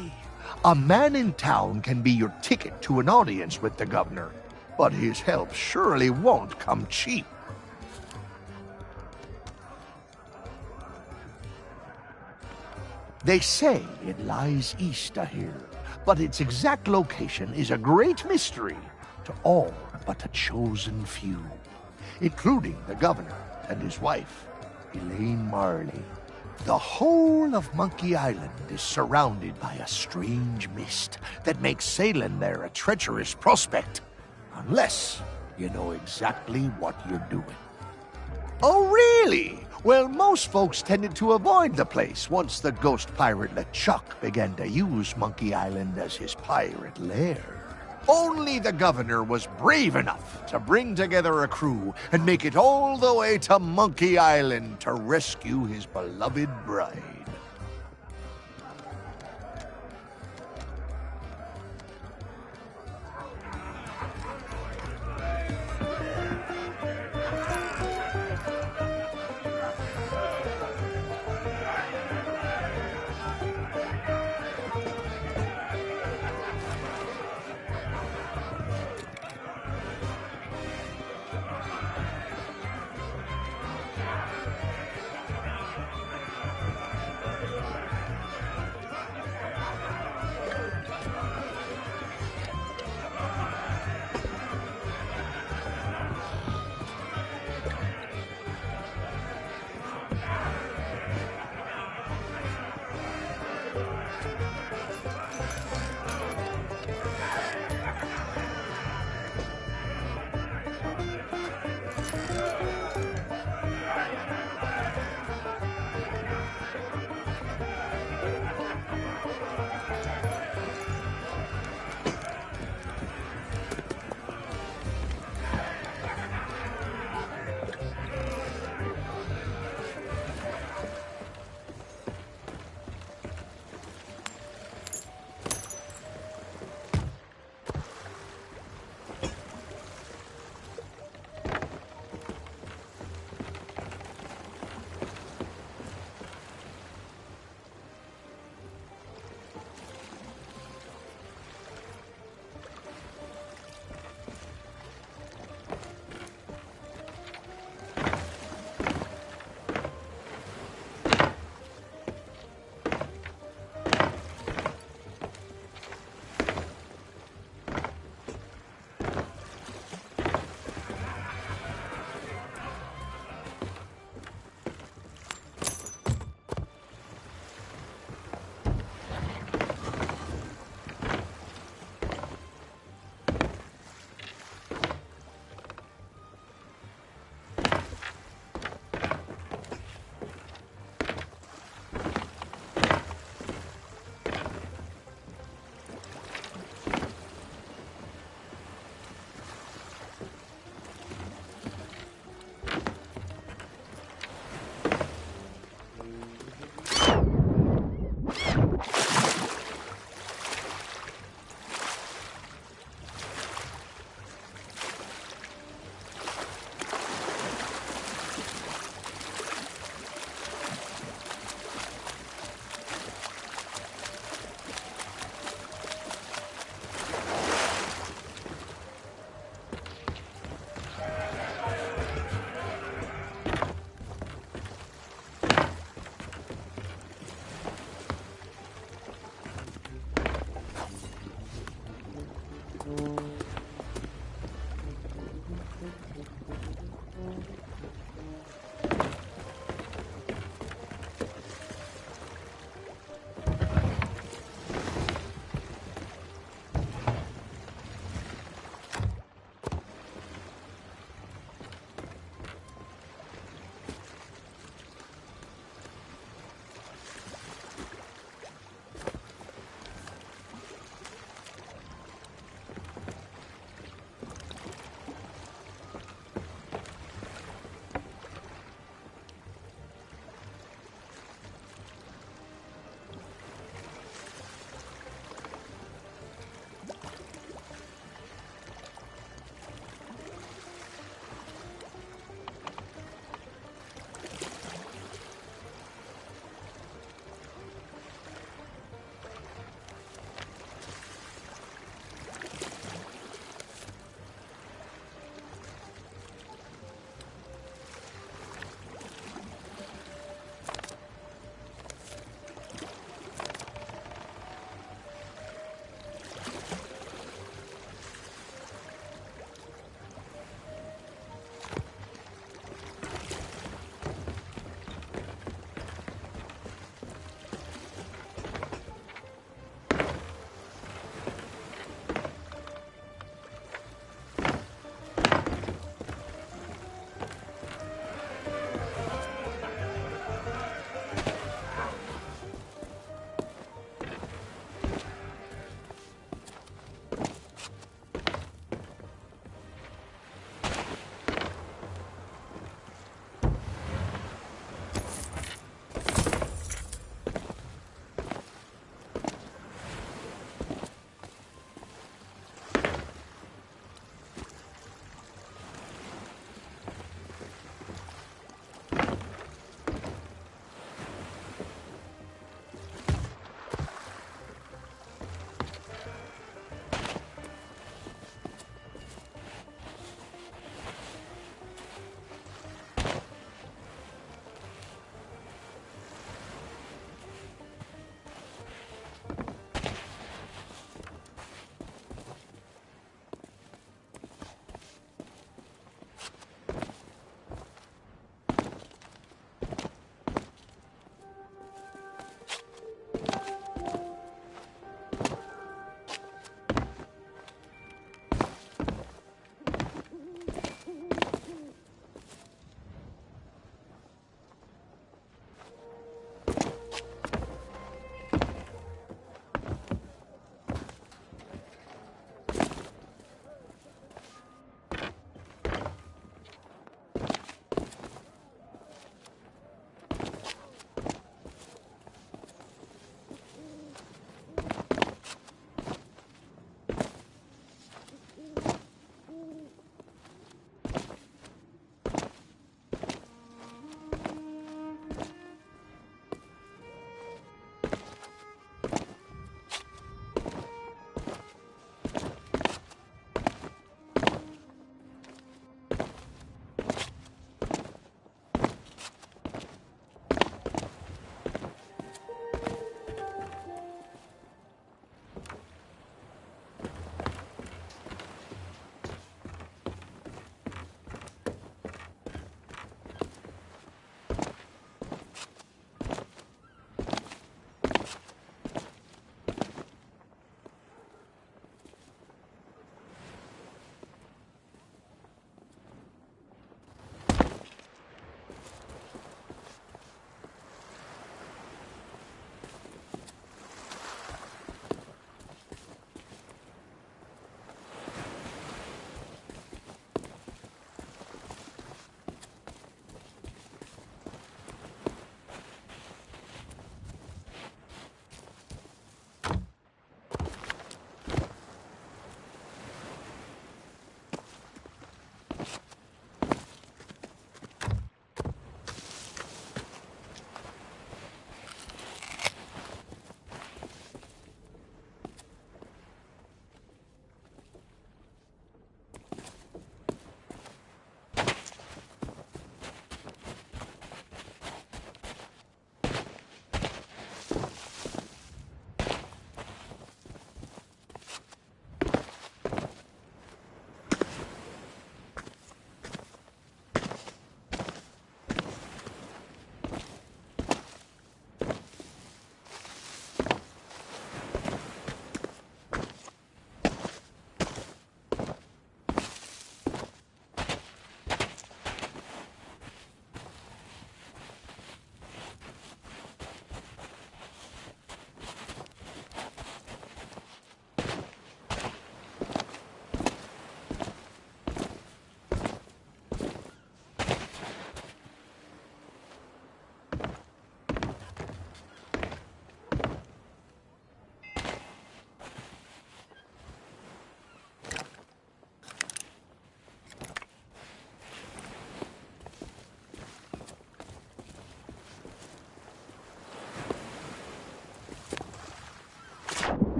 A man in town can be your ticket to an audience with the governor, but his help surely won't come cheap. They say it lies east of here, but its exact location is a great mystery to all but a chosen few, including the governor and his wife, Elaine Marley. The whole of Monkey Island is surrounded by a strange mist that makes sailing there a treacherous prospect, unless you know exactly what you're doing. Oh, really? Well, most folks tended to avoid the place once the ghost pirate LeChuck began to use Monkey Island as his pirate lair. Only the governor was brave enough to bring together a crew and make it all the way to Monkey Island to rescue his beloved bride.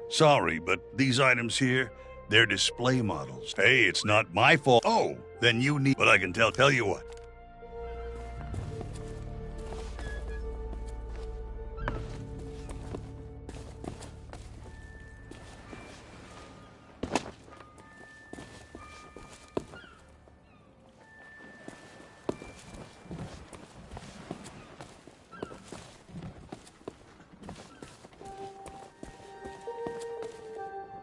Sorry, but these items here, they're display models. Hey, it's not my fault. Oh, then you need... But I can tell you what.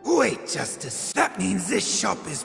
Wait just a That means this shop is...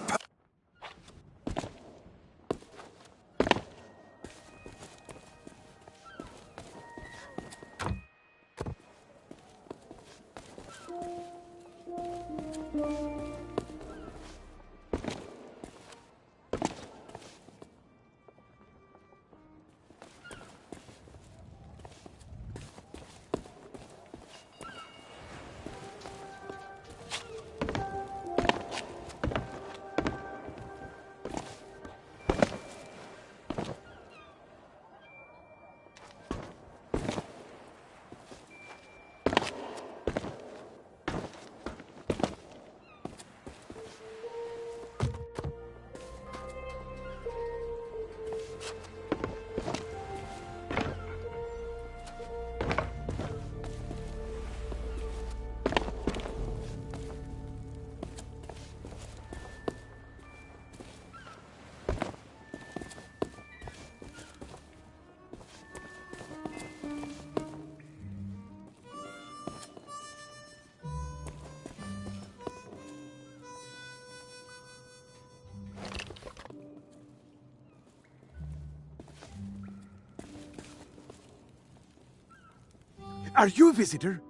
Are you a visitor?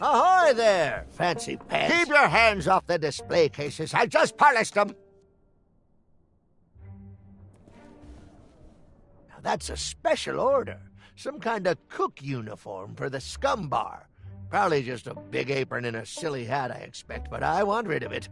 Ahoy there, fancy pants. Keep your hands off the display cases. I just polished them. Now that's a special order. Some kind of cook uniform for the scum bar. Probably just a big apron and a silly hat, I expect, but I want rid of it.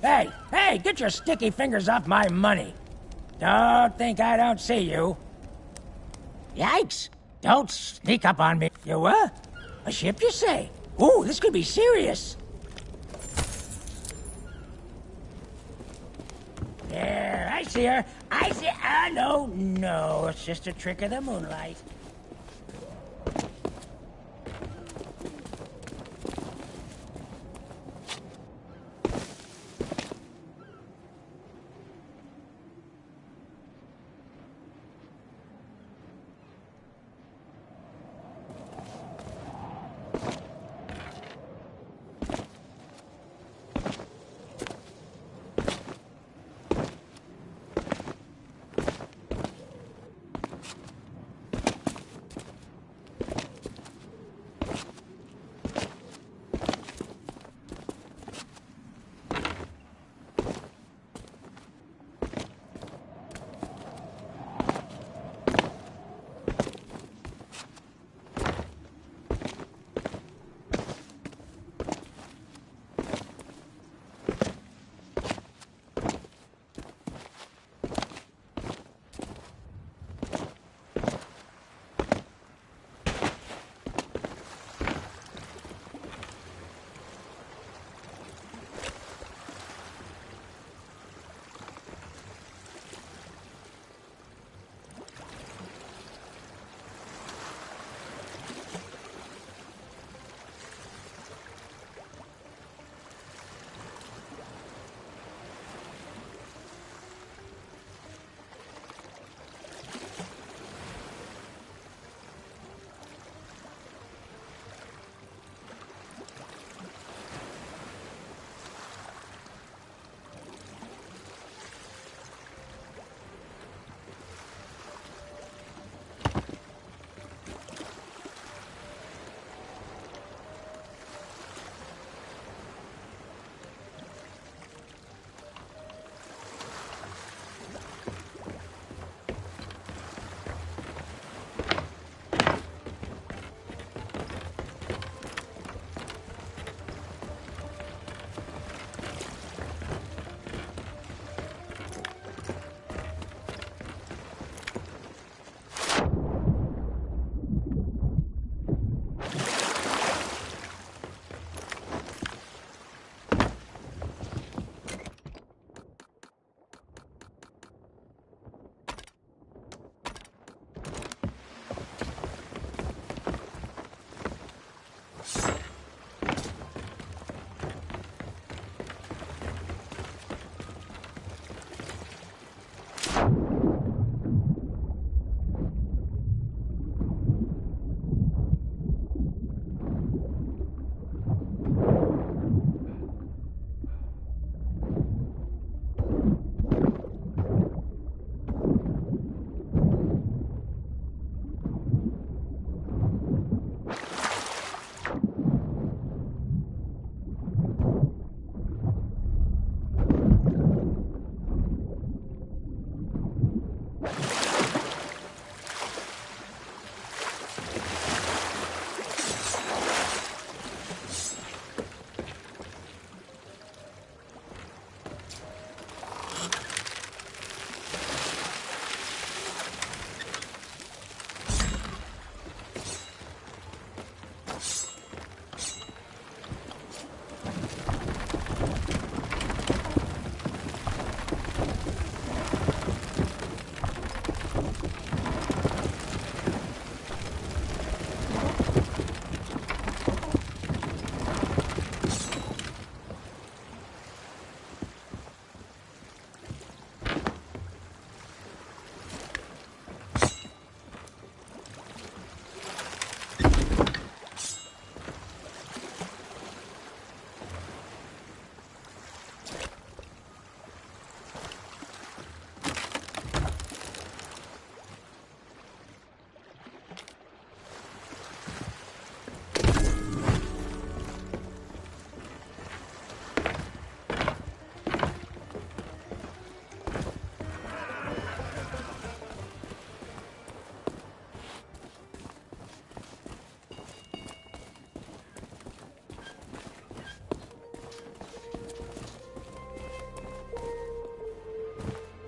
Hey, get your sticky fingers off my money. Don't think I don't see you. Yikes! Don't sneak up on me. You what? A ship, you say? Ooh, this could be serious. There, I see her. No, it's just a trick of the moonlight.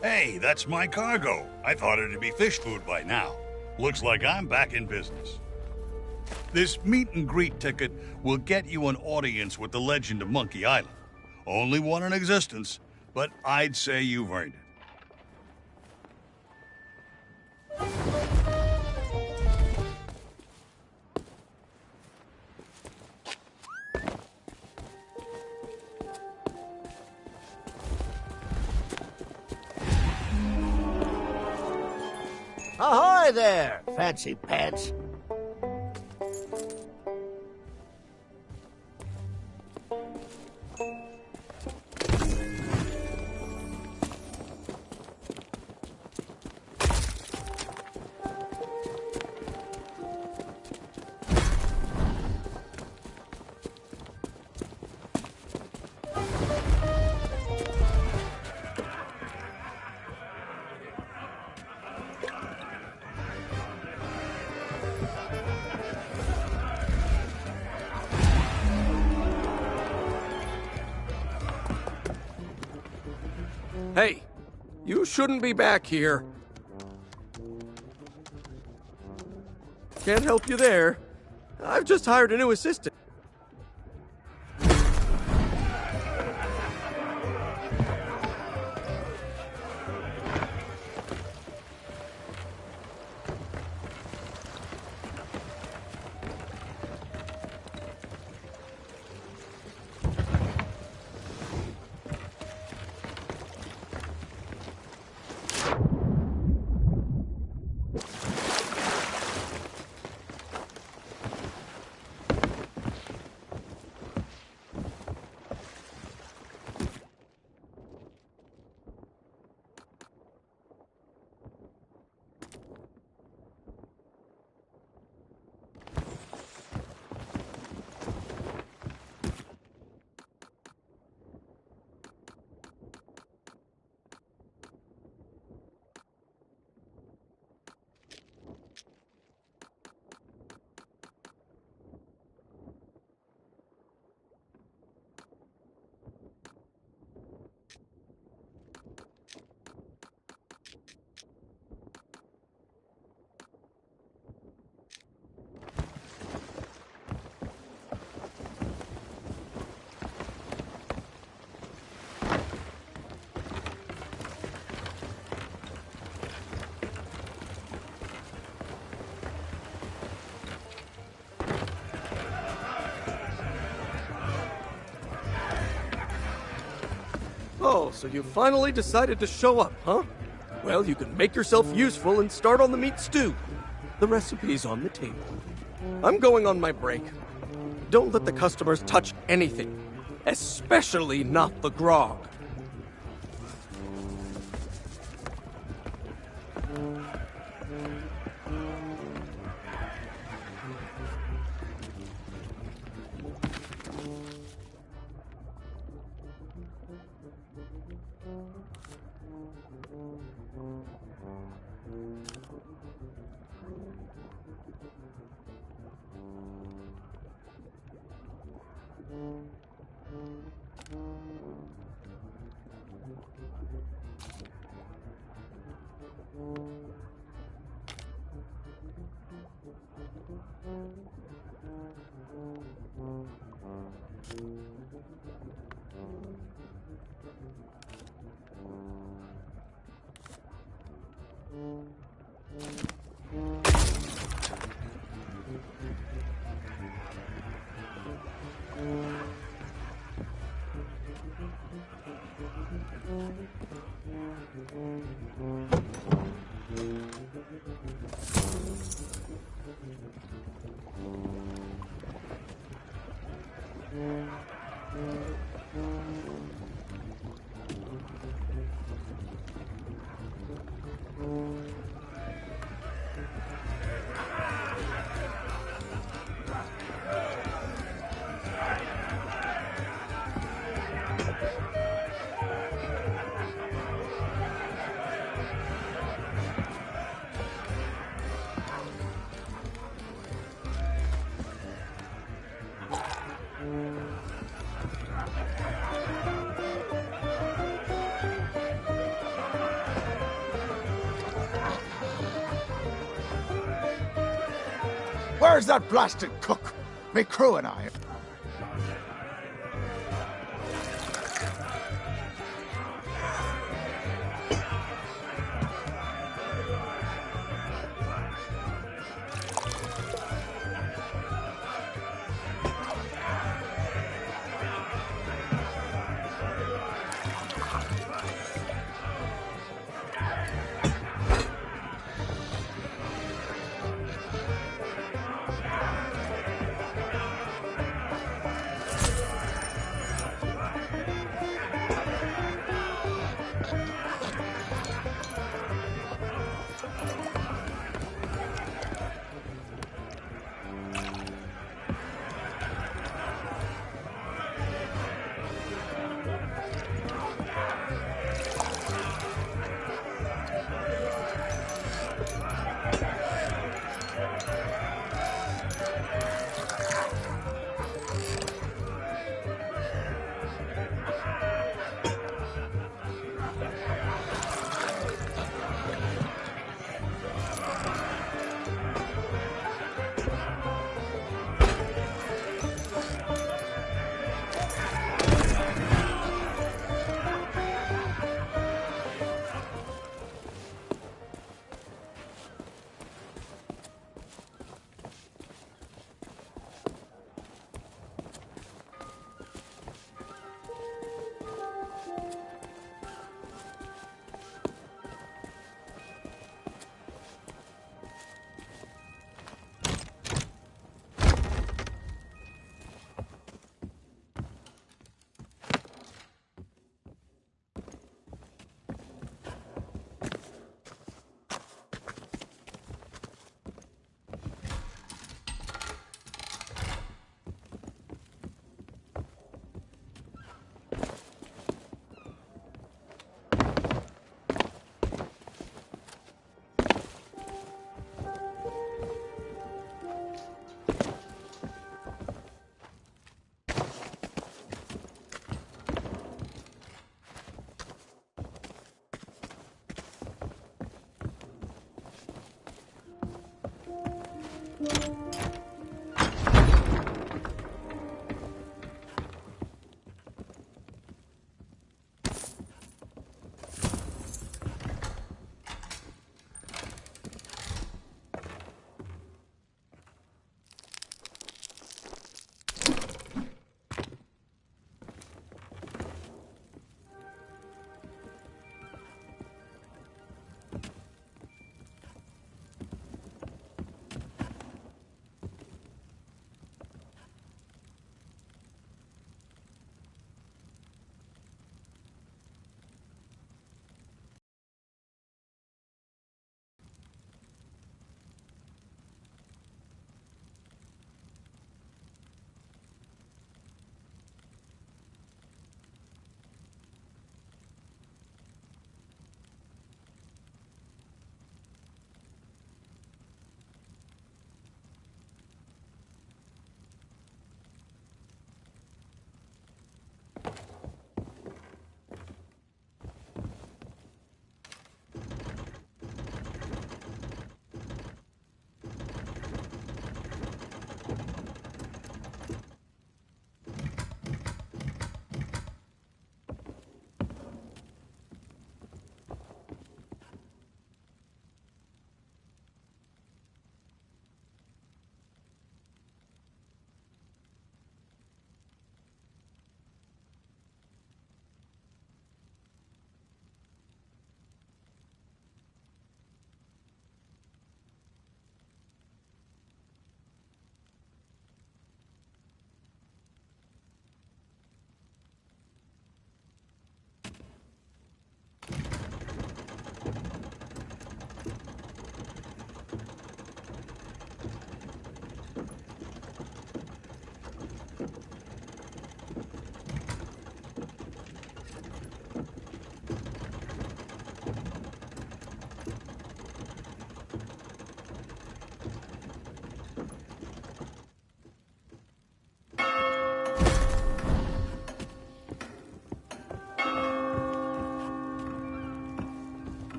Hey, that's my cargo. I thought it'd be fish food by now. Looks like I'm back in business. This meet and greet ticket will get you an audience with the legend of Monkey Island. Only one in existence, but I'd say you've earned it. Ahoy there, fancy pants. Hey, you shouldn't be back here. Can't help you there. I've just hired a new assistant. Oh, so you finally decided to show up, huh? Well, you can make yourself useful and start on the meat stew. The recipe's on the table. I'm going on my break. Don't let the customers touch anything, especially not the grog. Where's that blasted cook? Me crew and I.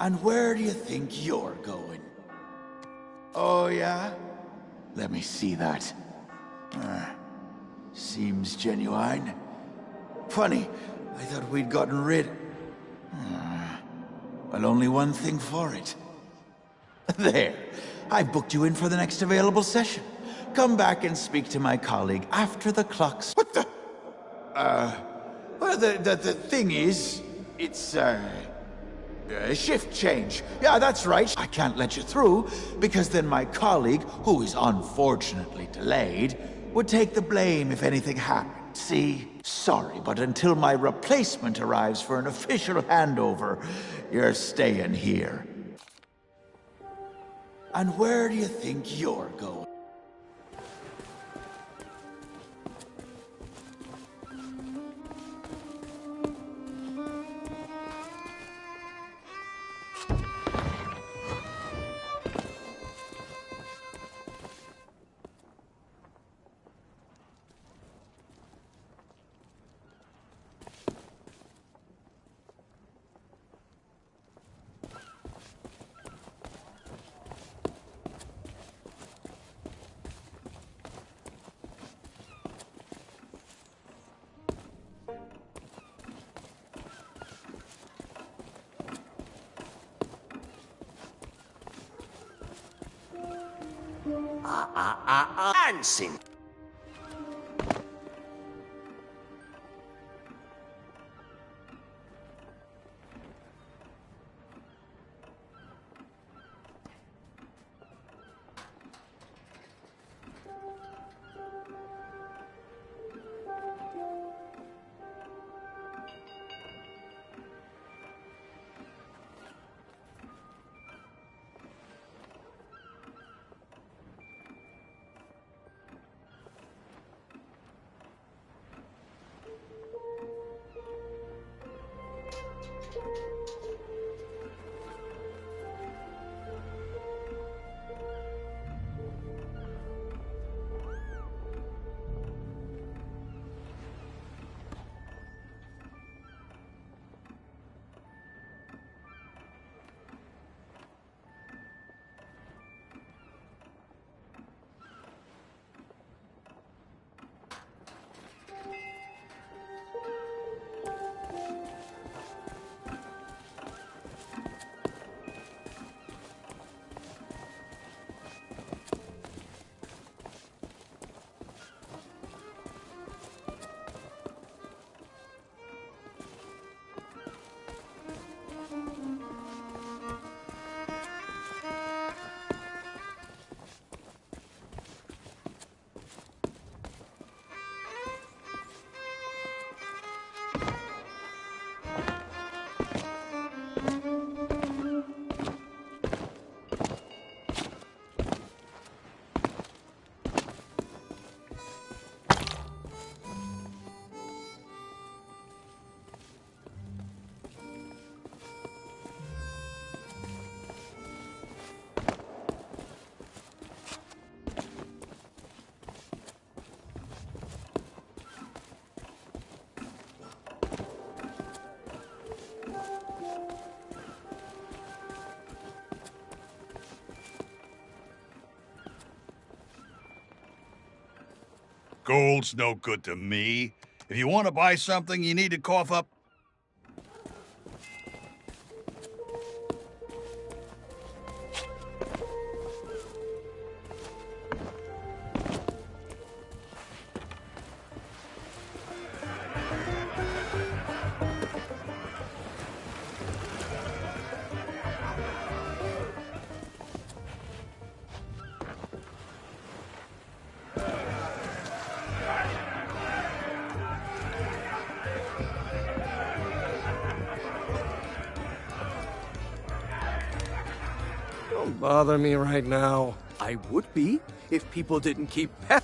And where do you think you're going? Oh, yeah? Let me see that. Seems genuine. Funny, I thought we'd gotten rid... Well, only one thing for it. There. I've booked you in for the next available session. Come back and speak to my colleague after the clock's... What the... Well, the thing is... It's, shift change. Yeah, that's right. I can't let you through, because then my colleague, who is unfortunately delayed, would take the blame if anything happened. See? Sorry, but until my replacement arrives for an official handover, you're staying here. And where do you think you're going? Dancing. Gold's no good to me. If you want to buy something, you need to cough up... Don't bother me right now. I would be if people didn't keep pet.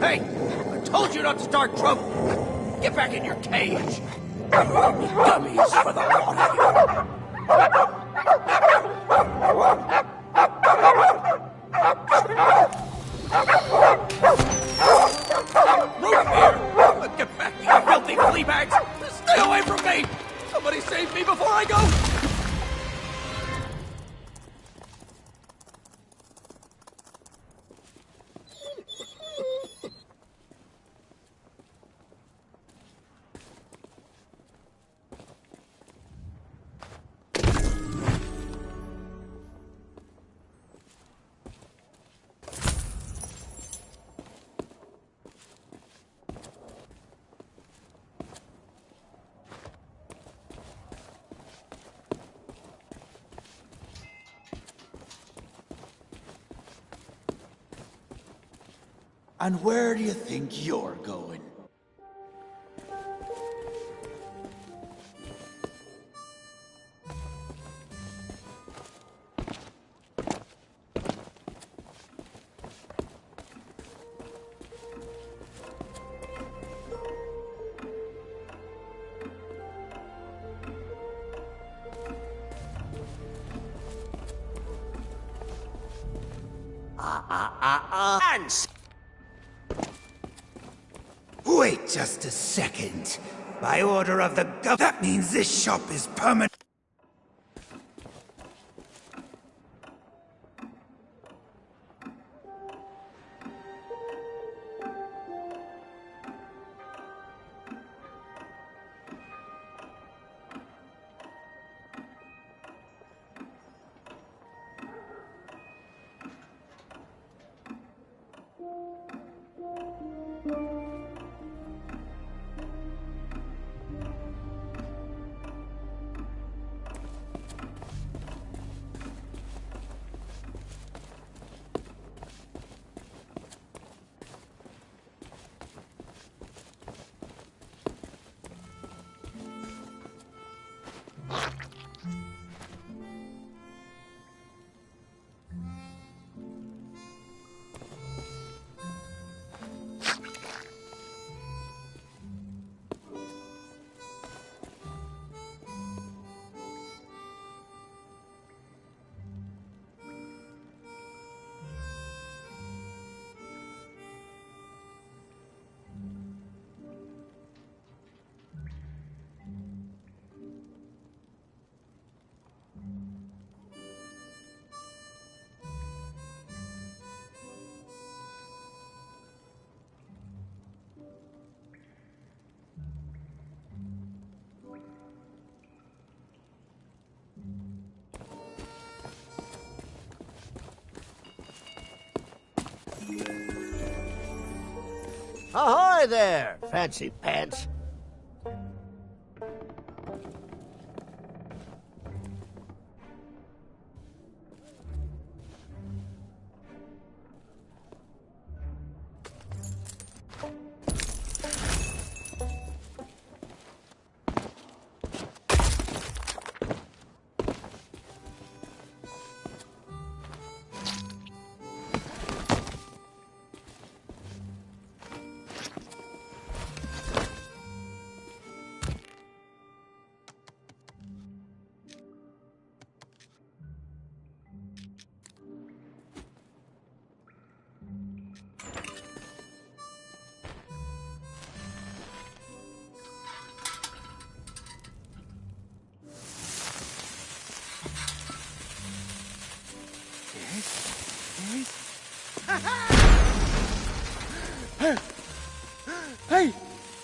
Hey! I told you not to start trouble! Get back in your cage! Gummies for the lot Root beer! Get back, you filthy flea bags! Stay away from me! Somebody save me before I go! And where do you think you're going? Hands! Wait just a second. By order of the that means this shop is permanent. Ahoy there, fancy pants.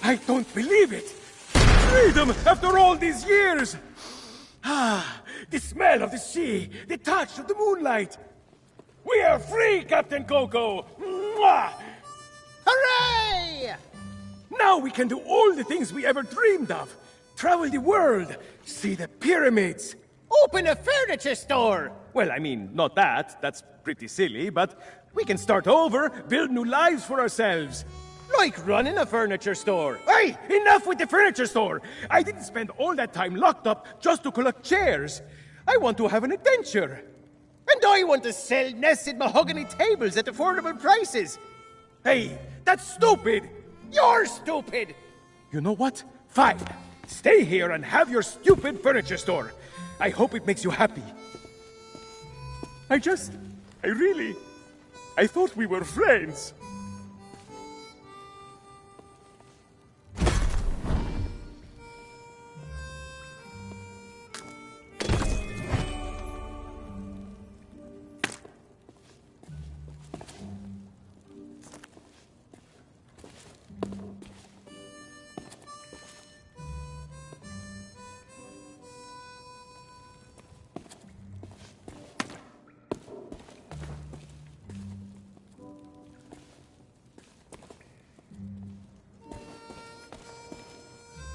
I don't believe it! Freedom after all these years! Ah, the smell of the sea, the touch of the moonlight. We are free, Captain Coco! Mwah! Hooray! Now we can do all the things we ever dreamed of. Travel the world, see the pyramids. Open a furniture store! Well, I mean, not that. That's pretty silly, but we can start over, build new lives for ourselves. Like running a furniture store. Hey, enough with the furniture store! I didn't spend all that time locked up just to collect chairs. I want to have an adventure. And I want to sell nested mahogany tables at affordable prices. Hey, that's stupid! You're stupid! You know what? Fine. Stay here and have your stupid furniture store. I hope it makes you happy. I thought we were friends.